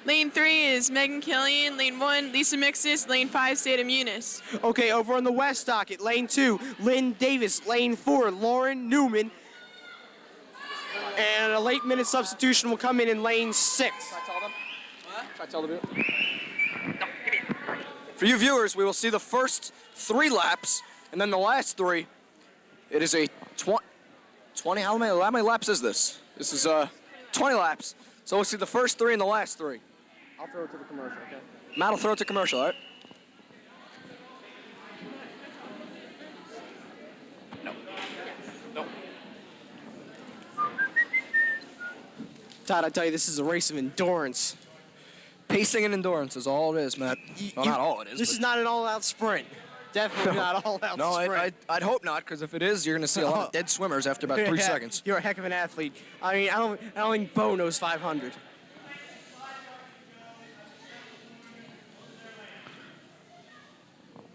Lane 3 is Megan Killian. Lane 1, Lisa Mixis. Lane 5, Stata Muniz. Okay, over on the West docket, lane 2, Lynn Davis. Lane 4, Lauren Newman. And a late minute substitution will come in lane 6. Try to tell them. For you viewers, we will see the first 3 laps, and then the last 3. It is a 20. How many laps is this? This is 20 laps. So we'll see the first 3 and the last 3. I'll throw it to the commercial, okay? Matt will throw it to commercial, all right? No. Todd, I tell you, this is a race of endurance. Pacing and endurance is all it is, Matt. Well, not all it is. This is not an all-out sprint. Definitely not all-out No, sprint. I'd hope not, because if it is, you're going to see a lot of dead swimmers after about 3 Yeah, seconds. You're a heck of an athlete. I mean, I don't think Bo knows 500.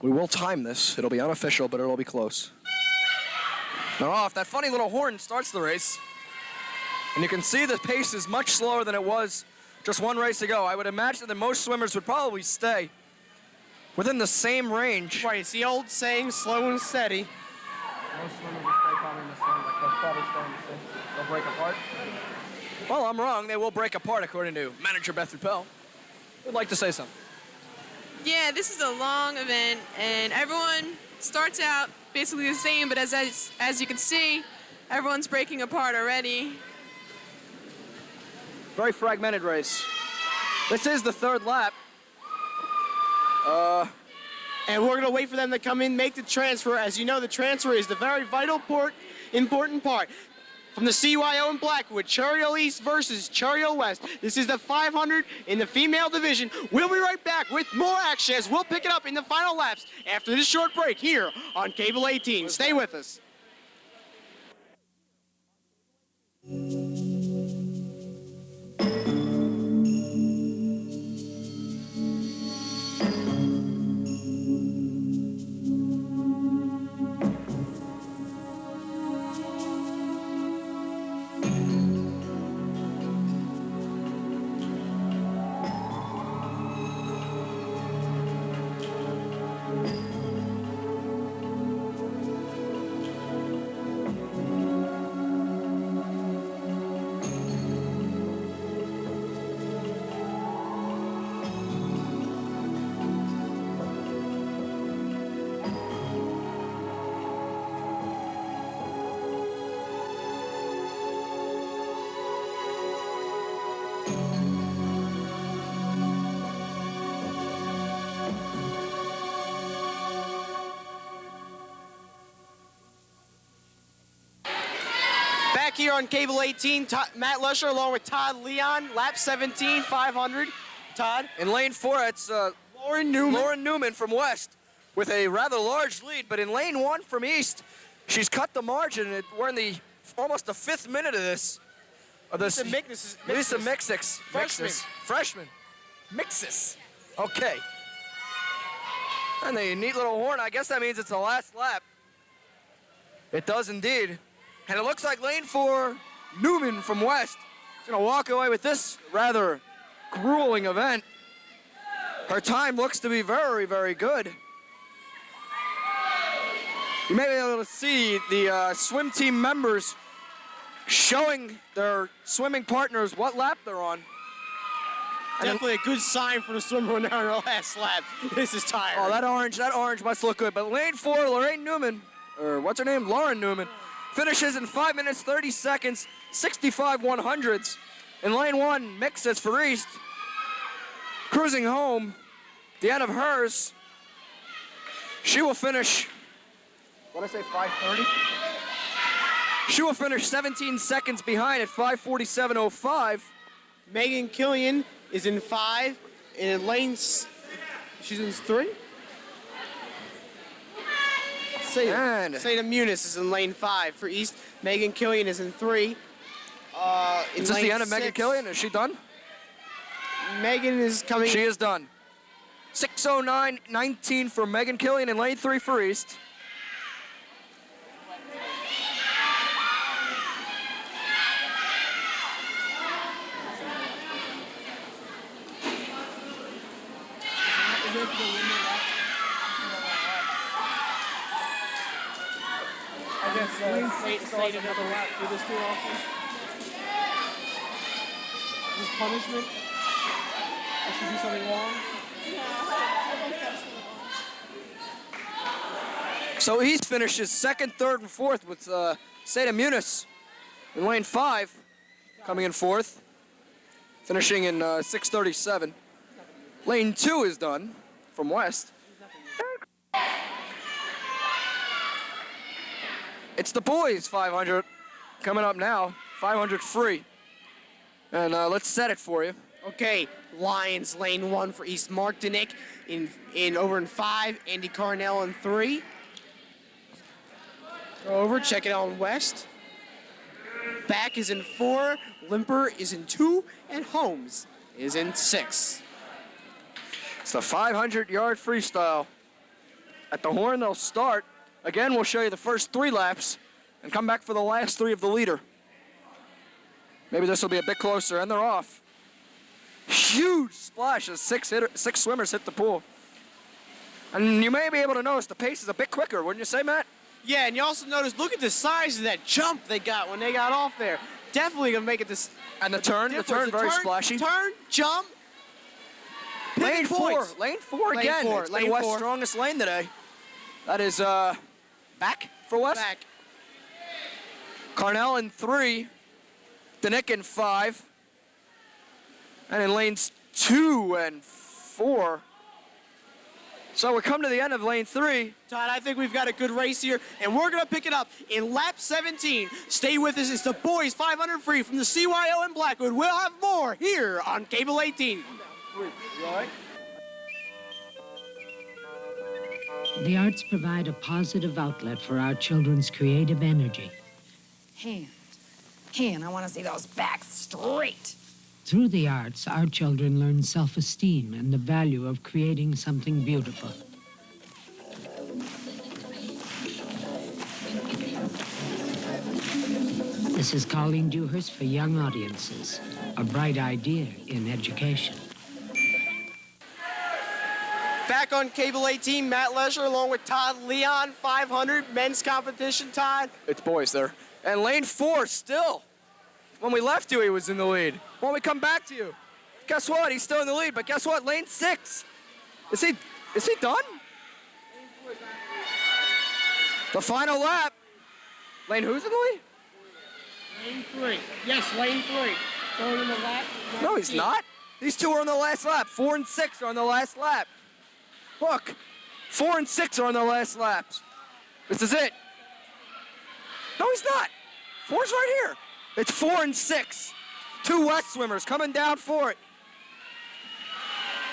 We will time this. It'll be unofficial, but it'll be close. Now, if that funny little horn starts the race, and you can see the pace is much slower than it was just one race ago, I would imagine that most swimmers would probably stay within the same range. Right, it's the old saying, slow and steady. Most swimmers will stay probably in the same, like they'll probably stay in the same. They'll break apart. Well, I'm wrong. They will break apart, according to manager Beth Rupel. Would like to say something. Yeah, this is a long event, and everyone starts out basically the same, but as you can see, everyone's breaking apart already. Very fragmented race. This is the 3rd lap. And we're going to wait for them to come in, make the transfer. As you know, the transfer is the very vital important part. From the CYO in Blackwood, Cherry Hill East versus Cherry Hill West. This is the 500 in the female division. We'll be right back with more action as we'll pick it up in the final laps after this short break here on Cable 18. Stay with us. Back here on Cable 18, Matt Lusher along with Todd Leon, lap 17, 500. Todd? In lane 4, it's Lauren Newman from West with a rather large lead, but in lane 1 from East, she's cut the margin. We're in almost the 5th minute of this. Lisa Mixis. Lisa Mixis. Freshman. Mixis. Okay. And the neat little horn, I guess that means it's the last lap. It does indeed. And it looks like lane 4, Newman from West, is going to walk away with this rather grueling event. Her time looks to be very, very good. You may be able to see the swim team members showing their swimming partners what lap they're on. Definitely a good sign for the swimmer now in her last lap. This is tired. Oh, that orange must look good. But lane 4, Lauren Newman, or what's her name? Lauren Newman finishes in 5 minutes, 30 seconds, 65 100ths. In lane 1, mixes for East. Cruising home, the end of hers. She will finish, what did I say, 5:30? She will finish 17 seconds behind at 5:47.05. Megan Killian is in 5, and in she's in 3. And Seda Muniz is in lane 5 for East. Megan Killian is in 3. is this the end of Megan Killian? Is she done? Megan is coming. She is done. 6:09.19 for Megan Killian in lane 3 for East. I guess Slade another lap. Do this too often. Is this punishment? Or should do something wrong? So East finishes 2nd, 3rd, and 4th with Seda Muniz in lane 5, coming in 4th, finishing in 6:37. Lane 2 is done from West. It's the boys 500 coming up now, 500 free. And let's set it for you. Okay, Lions lane 1 for East. Mark Danick in over in 5. Andy Carnell in 3. Go over, check it out in West. Back is in 4. Limper is in 2, and Holmes is in 6. It's the 500-yard freestyle. At the horn, they'll start. Again, we'll show you the first 3 laps and come back for the last 3 of the leader. Maybe this will be a bit closer, and they're off. Huge splash as 6 swimmers hit the pool. And you may be able to notice the pace is a bit quicker, wouldn't you say, Matt? Yeah, and you also notice, look at the size of that jump they got when they got off there. Definitely gonna make it this. And the turn very splashy. Turn, jump. Lane 4 Lane again. 4, It's lane been West's 4. strongest lane today. That is back for West. Back. Carnell in 3, Danick in 5, and in lanes 2 and 4. So we come to the end of lane 3. Todd, I think we've got a good race here, and we're going to pick it up in lap 17. Stay with us. It's the boys 500 free from the CYO in Blackwood. We'll have more here on Cable 18. The arts provide a positive outlet for our children's creative energy. Hand, I want to see those backs straight. Through the arts, our children learn self-esteem and the value of creating something beautiful. This is Colleen Dewhurst for young audiences. A bright idea in education. Back on Cable 18, Matt Lesher along with Todd Leon, 500 men's competition, Todd. It's boys there. And lane 4 still. When we left you, he was in the lead. When we come back to you, guess what? He's still in the lead, but guess what? Lane 6. Is he done? The final lap. Lane who's in the lead? Lane 3. Yes, lane 3. Going in the lap. No, he's not. These 2 are on the last lap. 4 and 6 are on the last lap. Look, 4 and 6 are on the last laps. This is it. No, he's not. 4's right here. It's 4 and 6. 2 West swimmers coming down for it.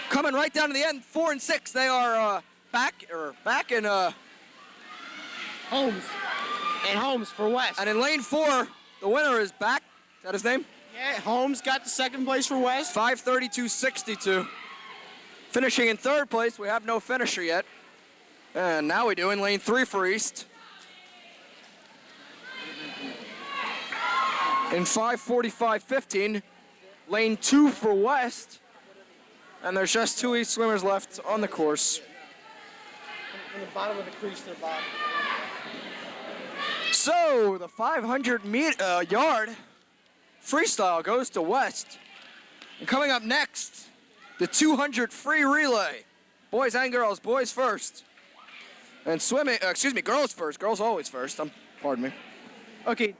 Coming right down to the end, 4 and 6. They are back in Holmes. And Holmes for West. and in lane 4, the winner is back. Is that his name? Yeah, Holmes got the second place for West. 5:32.62. Finishing in 3rd place, we have no finisher yet. And now we do in lane 3 for East. In 5:45.15, lane 2 for West. And there's just 2 East swimmers left on the course. From the bottom of the crease to the bottom. So the 500-yard freestyle goes to West. And coming up next, the 200 free relay. Boys and girls, boys first. And swimming, girls first. Girls always first, pardon me. Okay.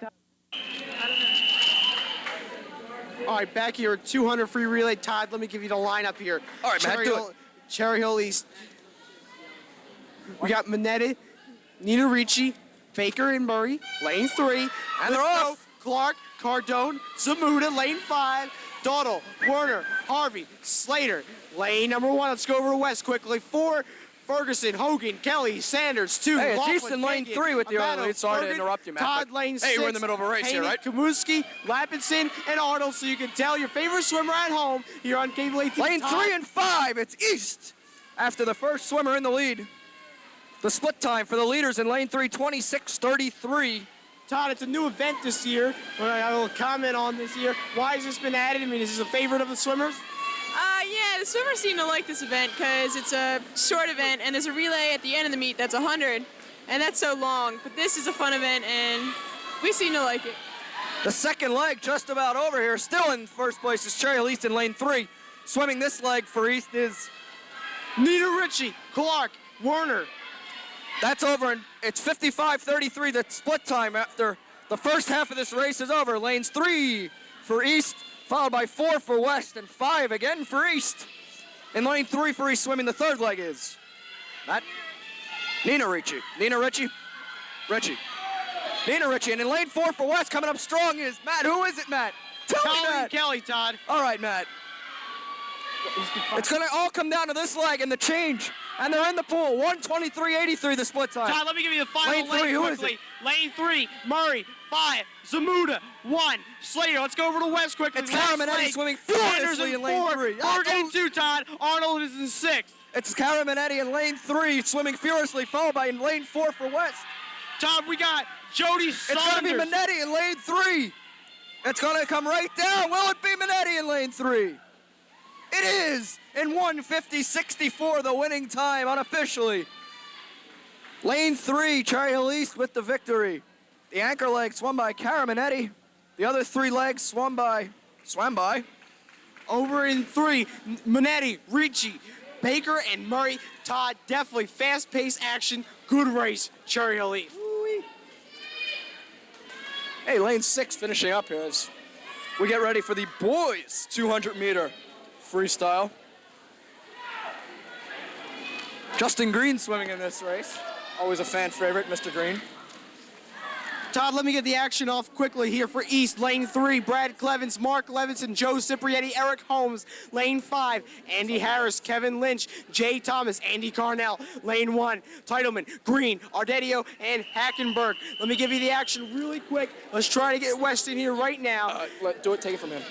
All right, back here, 200 free relay. Todd, let me give you the lineup here. All right, Matt, do it. Cherry Hill East. We got Minetti, Nina Ricci, Baker and Murray, lane 3. And they're off. Clark, Cardone, Zamuda, lane 5. Dawdle, Werner, Harvey, Slater, lane number 1. Let's go over to West quickly. 4. Ferguson, Hogan, Kelly, Sanders, 2. Hey, it's Laughlin, Easton lane Kagan, 3 with the early Amato, lead. Sorry to Fergus, interrupt you, Matt. Todd, but- lane 6. Hey, we're in the middle of a race here, Haney, right? Kamuski, Lapinson, and Arnold, so you can tell your favorite swimmer at home here on Cable 18. Lane Todd. 3 and 5, it's East. After the first swimmer in the lead. The split time for the leaders in lane 3, 26:33. Todd, it's a new event this year. I will comment on this year. Why has this been added? I mean, is this a favorite of the swimmers? Yeah, the swimmers seem to like this event because it's a short event and there's a relay at the end of the meet that's 100, and that's so long. But this is a fun event and we seem to like it. The second leg just about over here. Still in first place is Cherry Hill East in lane 3. Swimming this leg for East is... Nina Ricci, Clark, Werner. That's over, and it's 55:33, the split time after the first half of this race is over. Lanes 3 for East, followed by 4 for West, and 5 again for East. In lane 3 for East swimming, the third leg is Matt. Nina Ricci. Nina Ricci. Ricci. Nina Ricci. And in lane 4 for West, coming up strong is Matt. Who is it, Matt? Tell me, Matt. Kelly, Todd. All right, Matt. It's going to all come down to this leg and the change. And they're in the pool. 1:23.83 the split time. Todd, let me give you the final Lane 3, who is quickly. it? Lane 3, Murray, 5, Zamuda, 1, Slater. Let's go over to West quickly. It's Next Caraminetti leg. swimming Sanders furiously in in lane 4, 3. Morgan in 2, Todd. Arnold is in 6. It's Caraminetti in lane 3, swimming furiously, followed by in lane 4 for West. Todd, we got Jody It's Saunders. going to be Minetti in lane 3. It's going to come right down. Will it be Minetti in lane 3? It is in 1:50.64, the winning time unofficially. Lane 3, Cherry Hill East with the victory. The anchor leg swum by Caraminetti. The other 3 legs swam by. Over in 3, Minetti, Ricci, Baker, and Murray. Todd, definitely fast-paced action. Good race, Cherry Hill East. Hey, lane 6 finishing up here as we get ready for the boys 200-meter freestyle. Justin Green swimming in this race. Always a fan favorite, Mr. Green. Todd, let me get the action off quickly here for East. Lane 3, Brad Clevens, Mark Levinson, Joe Ciprietti, Eric Holmes. Lane 5, Andy Harris, Kevin Lynch, Jay Thomas, Andy Carnell. Lane 1, Titleman, Green, Ardetio, and Hackenberg. Let me give you the action really quick. Let's try to get West in here right now. Take it from him.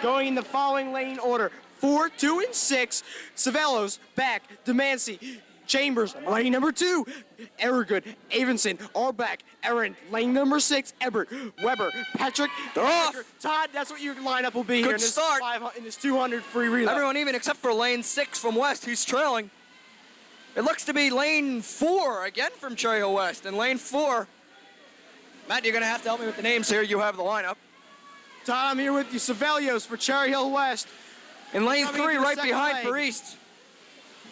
Going in the following lane order. 4, 2, and 6. Savellos, back. Demancey, Chambers, lane number 2. Ergood, Avenson, all back. Aaron, lane number 6. Ebert, Weber, Patrick. They're off. Todd, that's what your lineup will be here Good in this, start. in this 200 free relay. Everyone even except for lane 6 from West, who's trailing. It looks to be lane 4 again from Cherry Hill West. And lane 4, Matt, you're going to have to help me with the names here. You have the lineup. Todd, I'm here with you. Savellos for Cherry Hill West. In lane Coming 3, into the right second behind leg. for East.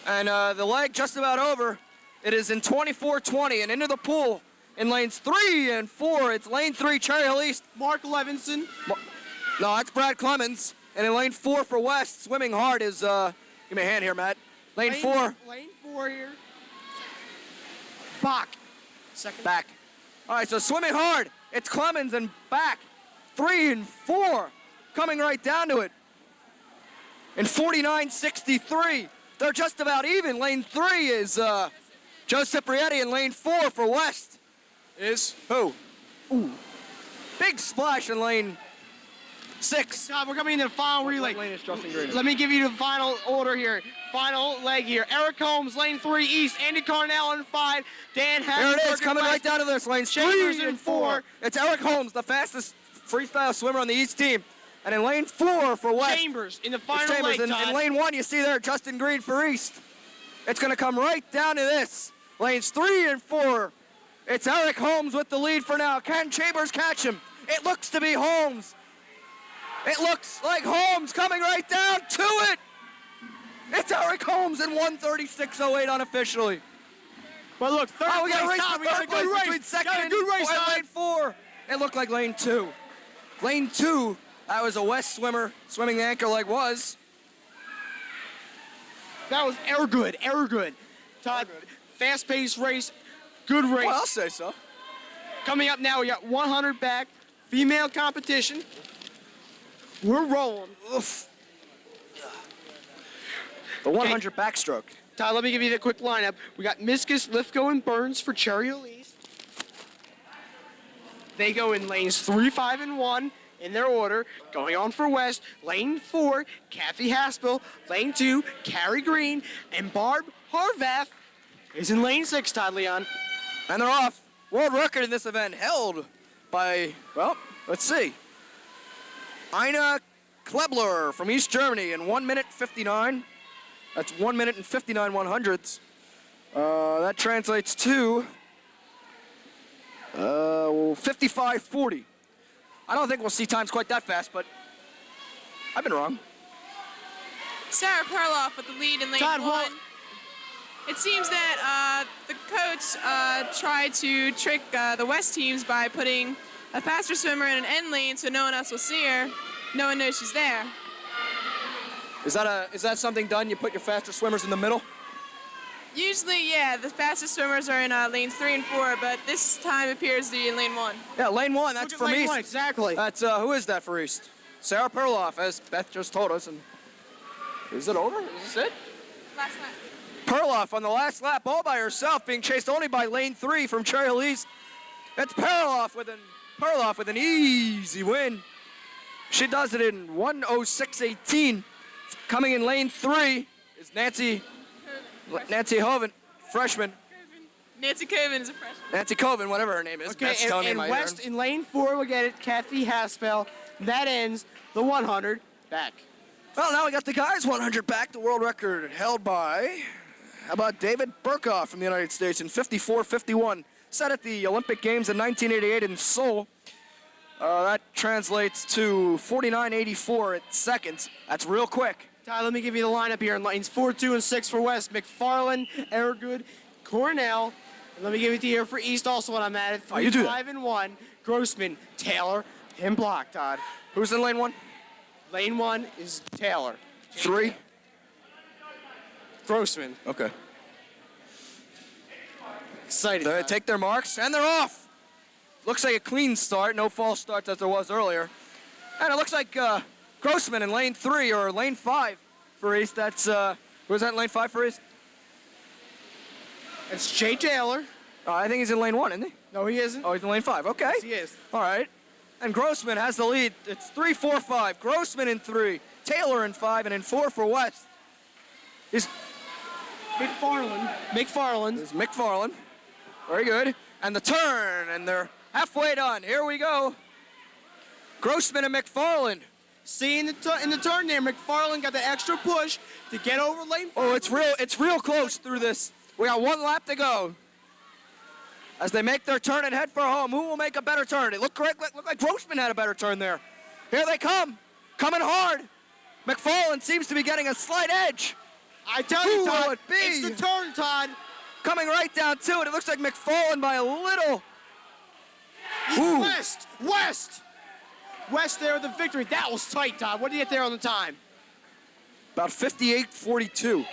And the leg just about over. It is in 24:20 and into the pool. In lanes 3 and 4, it's lane 3, Cherry Hill East. Mark Levinson. No, that's Brad Clemens. And in lane 4 for West, swimming hard is, give me a hand here, Matt. Lane 4. Lane 4 here. Bach. Second. Back. All right, so swimming hard. It's Clemens and back. 3 and 4. Coming right down to it. In 49.63. They're just about even. Lane 3 is Joe Ciprietti, and lane 4 for West is who? Ooh. Big splash in lane 6. Todd, we're coming into the final relay. Lane is Justin Green. Let me give you the final order here. Final leg here. Eric Holmes, lane 3 East. Andy Carnell in 5. Dan Hackett. There it is, coming right down to this lane. Chambers 3 in and 4. It's Eric Holmes, the fastest freestyle swimmer on the East team. And in lane 4 for West. Chambers in the It's final Chambers. leg, In lane 1, you see there, Justin Green for East. It's going to come right down to this. Lanes 3 and 4. It's Eric Holmes with the lead for now. Can Chambers catch him? It looks to be Holmes. It looks like Holmes coming right down to it. It's Eric Holmes in 1:36.08 unofficially. Well, look, third Oh, we got a place race. time. We got a good race. Between second Got a and good race and time. lane 4. It looked like lane 2. Lane 2, that was a West swimmer swimming the anchor leg was. That was air good. Todd, fast-paced race, good race. Well, I'll say so. Coming up now, we got 100 back, female competition. We're rolling. Oof. The 100 backstroke. Todd, let me give you the quick lineup. We got Miskus, Lithgow, and Burns for Cherry Hill East. They go in lanes 3, 5, and 1 in their order. Going on for West, lane 4, Kathy Haspel. Lane 2, Carrie Green. And Barb Harvath is in lane 6, Todd Leon. And they're off. World record in this event held by, well, let's see. Ina Klebler from East Germany in 1 minute 59. That's 1 minute and 59 100ths. That translates to 55:40. I don't think we'll see times quite that fast, but I've been wrong. Sarah Perloff with the lead in lane Todd, 1. It seems that the coach tried to trick the West teams by putting a faster swimmer in an end lane so no one else will see her. No one knows she's there. Is that something done? You put your faster swimmers in the middle? Usually, yeah, the fastest swimmers are in lanes 3 and 4, but this time appears to be in lane 1. Yeah, lane 1. That's Look at from lane East. 1, exactly. That's who is that for East? Sarah Perloff, as Beth just told us. And is it over? Is this it? Last lap. Perloff on the last lap, all by herself, being chased only by lane 3 from Cherry Hill East. That's Perloff with an easy win. She does it in 1:06.18. Coming in lane 3 is Nancy Hoven, freshman. Nancy Coven is a freshman. Nancy Coven, whatever her name is. Okay, Beth's telling me and my West turn. in lane 4, we'll get it, Kathy Haspel. That ends the 100 back. Well, now we got the guys 100 back. The world record held by, how about David Burkhoff from the United States in 54:51. Set at the Olympic Games in 1988 in Seoul. That translates to 49:84 seconds. That's real quick. Todd, let me give you the lineup here in lanes 4, 2, and 6 for West. McFarland, Ergood, Cornell. And let me give it to you here for East also when I'm at it. 3, you do that. 5, and 1. Grossman, Taylor, and Block, Todd. Who's in lane 1? Lane 1 is Taylor. 3. Grossman. Okay. Excited. They Todd. take their marks, and they're off. Looks like a clean start, no false starts as there was earlier. And it looks like Grossman in lane 3 or lane 5 for East. That's, who's that in lane 5 for East? It's Jay Taylor. I think he's in lane 1, isn't he? No, he isn't. Oh, he's in lane 5. Okay. Yes, he is. All right. And Grossman has the lead. It's 3, 4, 5. Grossman in 3, Taylor in 5, and in 4 for West is McFarland. McFarland. Very good. And the turn, and they're halfway done. Here we go. Grossman and McFarland. See in the turn there, McFarland got the extra push to get over lane 4. Oh, it's real close through this. We got 1 lap to go. As they make their turn and head for home, who will make a better turn? It looked like Grossman had a better turn there. Here they come, coming hard. McFarland seems to be getting a slight edge. I tell Who you, will Todd, it be? it's the turn, Todd. Coming right down to it. It looks like McFarland by a little. Ooh. West there with the victory. That was tight, Todd. What did you get there on the time? About 58:42.